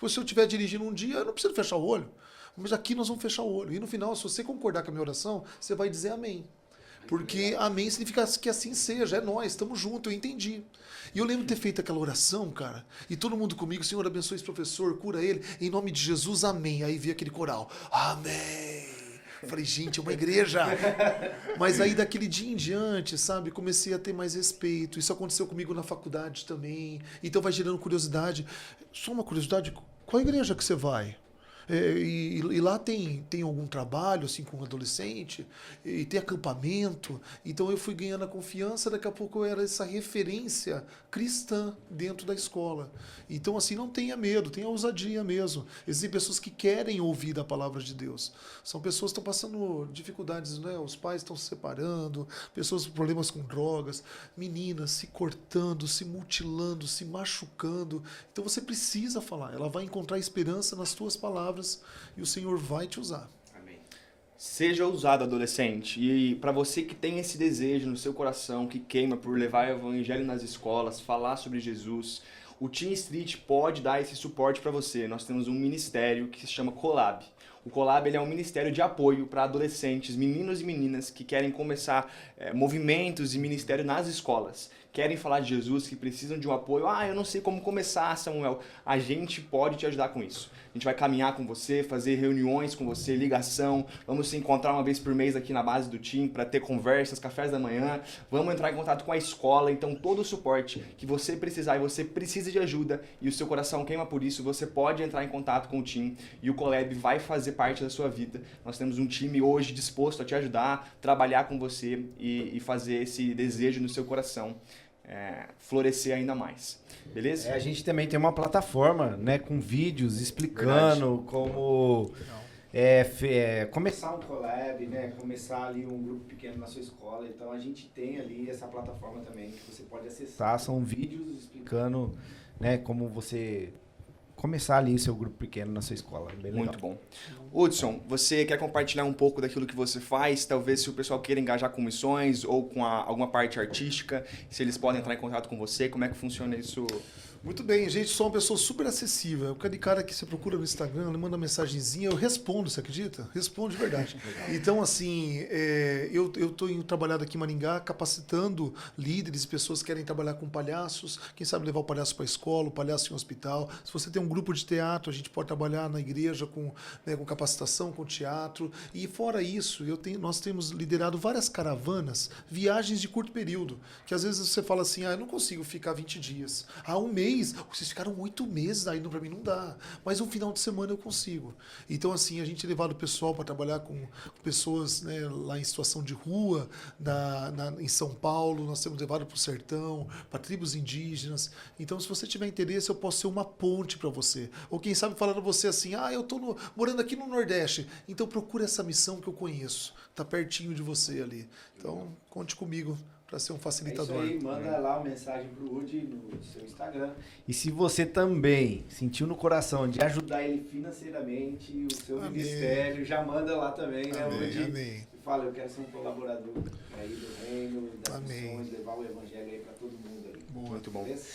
C: Se eu estiver dirigindo um dia, eu não preciso fechar o olho. Mas aqui nós vamos fechar o olho. E no final, se você concordar com a minha oração, você vai dizer amém. Porque amém significa que assim seja, é nós, estamos juntos, eu entendi. E eu lembro de ter feito aquela oração, cara, e todo mundo comigo, Senhor, abençoe esse professor, cura ele, em nome de Jesus, amém. Aí vi aquele coral, amém. Falei, gente, é uma igreja. Mas aí daquele dia em diante, sabe, comecei a ter mais respeito. Isso aconteceu comigo na faculdade também. Então vai gerando curiosidade. Só uma curiosidade, qual igreja que você vai? E lá tem algum trabalho assim com adolescente, e tem acampamento. Então eu fui ganhando a confiança, daqui a pouco eu era essa referência cristã dentro da escola. Então assim, não tenha medo, tenha ousadia mesmo. Existem pessoas que querem ouvir da palavra de Deus. São pessoas que estão passando dificuldades, né? Os pais estão se separando, pessoas com problemas com drogas, meninas se cortando, se mutilando, se machucando. Então você precisa falar. Ela vai encontrar esperança nas tuas palavras e o Senhor vai te usar.
A: Amém. Seja ousado, adolescente. E para você que tem esse desejo no seu coração, que queima por levar o evangelho nas escolas, falar sobre Jesus, o Team Street pode dar esse suporte para você. Nós temos um ministério que se chama Collab. O Collab ele é um ministério de apoio para adolescentes, meninos e meninas que querem começar movimentos e ministério nas escolas. Querem falar de Jesus, que precisam de um apoio. Eu não sei como começar, Samuel. A gente pode te ajudar com isso. A gente vai caminhar com você, fazer reuniões com você, ligação. Vamos se encontrar uma vez por mês aqui na base do time para ter conversas, cafés da manhã. Vamos entrar em contato com a escola. Então, todo o suporte que você precisar e você precisa de ajuda e o seu coração queima por isso, você pode entrar em contato com o time e o Collab vai fazer parte da sua vida. Nós temos um time hoje disposto a te ajudar, trabalhar com você e fazer esse desejo no seu coração florescer ainda mais. Beleza?
B: A gente também tem uma plataforma, né, com vídeos explicando como começar um collab, né, começar ali um grupo pequeno na sua escola. Então a gente tem ali essa plataforma também que você pode acessar. São vídeos explicando, né, como você começar ali seu grupo pequeno na sua escola. Bem legal.
A: Muito bom. Hudson, você quer compartilhar um pouco daquilo que você faz? Talvez se o pessoal queira engajar com missões ou com alguma parte artística, se eles podem entrar em contato com você, como é que funciona isso?
C: Muito bem, gente, sou uma pessoa super acessível. Eu aquele cara que você procura no Instagram, ele manda mensagenzinha, eu respondo, você acredita? Respondo de verdade. Então, assim, eu estou trabalhando aqui em Maringá, capacitando líderes, pessoas que querem trabalhar com palhaços, quem sabe levar o palhaço para a escola, o palhaço em um hospital. Se você tem um grupo de teatro, a gente pode trabalhar na igreja com capacitação, com teatro. E fora isso, nós temos liderado várias caravanas, viagens de curto período, que às vezes você fala assim, eu não consigo ficar 20 dias. Um mês, vocês ficaram 8 meses, aí para mim não dá. Mas um final de semana eu consigo. Então, assim, a gente tem levado o pessoal para trabalhar com pessoas, né, lá em situação de rua, em São Paulo, nós temos levado para o sertão, para tribos indígenas. Então, se você tiver interesse, eu posso ser uma ponte para você. Ou quem sabe falar para você assim, eu estou morando aqui no Nordeste, então procura essa missão que eu conheço. Está pertinho de você ali. Então, conte comigo para ser um facilitador.
B: É isso aí, manda lá uma mensagem pro Woody no seu Instagram. E se você também sentiu no coração de ajudar ele financeiramente, o seu ministério, já manda lá também, né, Woody?
C: Amém.
B: E fala, eu quero ser um colaborador aí do reino, das missões, levar o evangelho aí para todo mundo aí.
A: Muito bom.
B: Beleza?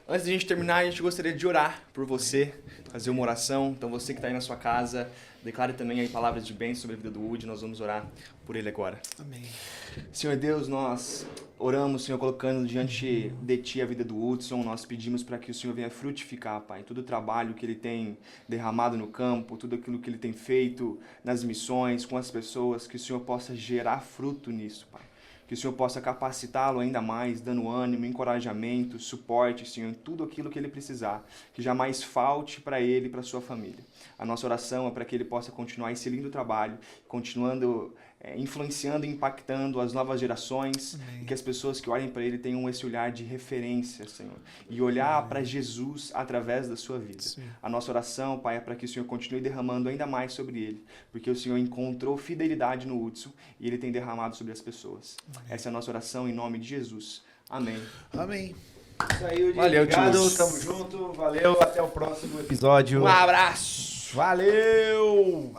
A: Antes de a gente terminar, a gente gostaria de orar por você, fazer uma oração. Então você que está aí na sua casa, declare também aí palavras de bênção sobre a vida do Woody. Nós vamos orar por ele agora.
C: Amém.
A: Senhor Deus, nós oramos, Senhor, colocando diante de Ti a vida do Hudson. Nós pedimos para que o Senhor venha frutificar, Pai, todo o trabalho que ele tem derramado no campo, tudo aquilo que ele tem feito nas missões, com as pessoas, que o Senhor possa gerar fruto nisso, Pai. Que o Senhor possa capacitá-lo ainda mais, dando ânimo, encorajamento, suporte, Senhor, em tudo aquilo que ele precisar. Que jamais falte para ele e para sua família. A nossa oração é para que ele possa continuar esse lindo trabalho, continuando influenciando e impactando as novas gerações. Amém. E que as pessoas que olhem para ele tenham esse olhar de referência, Senhor. E olhar para Jesus através da sua vida. Sim. A nossa oração, Pai, é para que o Senhor continue derramando ainda mais sobre ele. Porque o Senhor encontrou fidelidade no Hudson e ele tem derramado sobre as pessoas. Amém. Essa é a nossa oração em nome de Jesus. Amém.
C: Amém.
B: Isso aí,
A: valeu,
B: obrigado, tamo junto, valeu, até o próximo episódio.
A: Um abraço.
B: Valeu!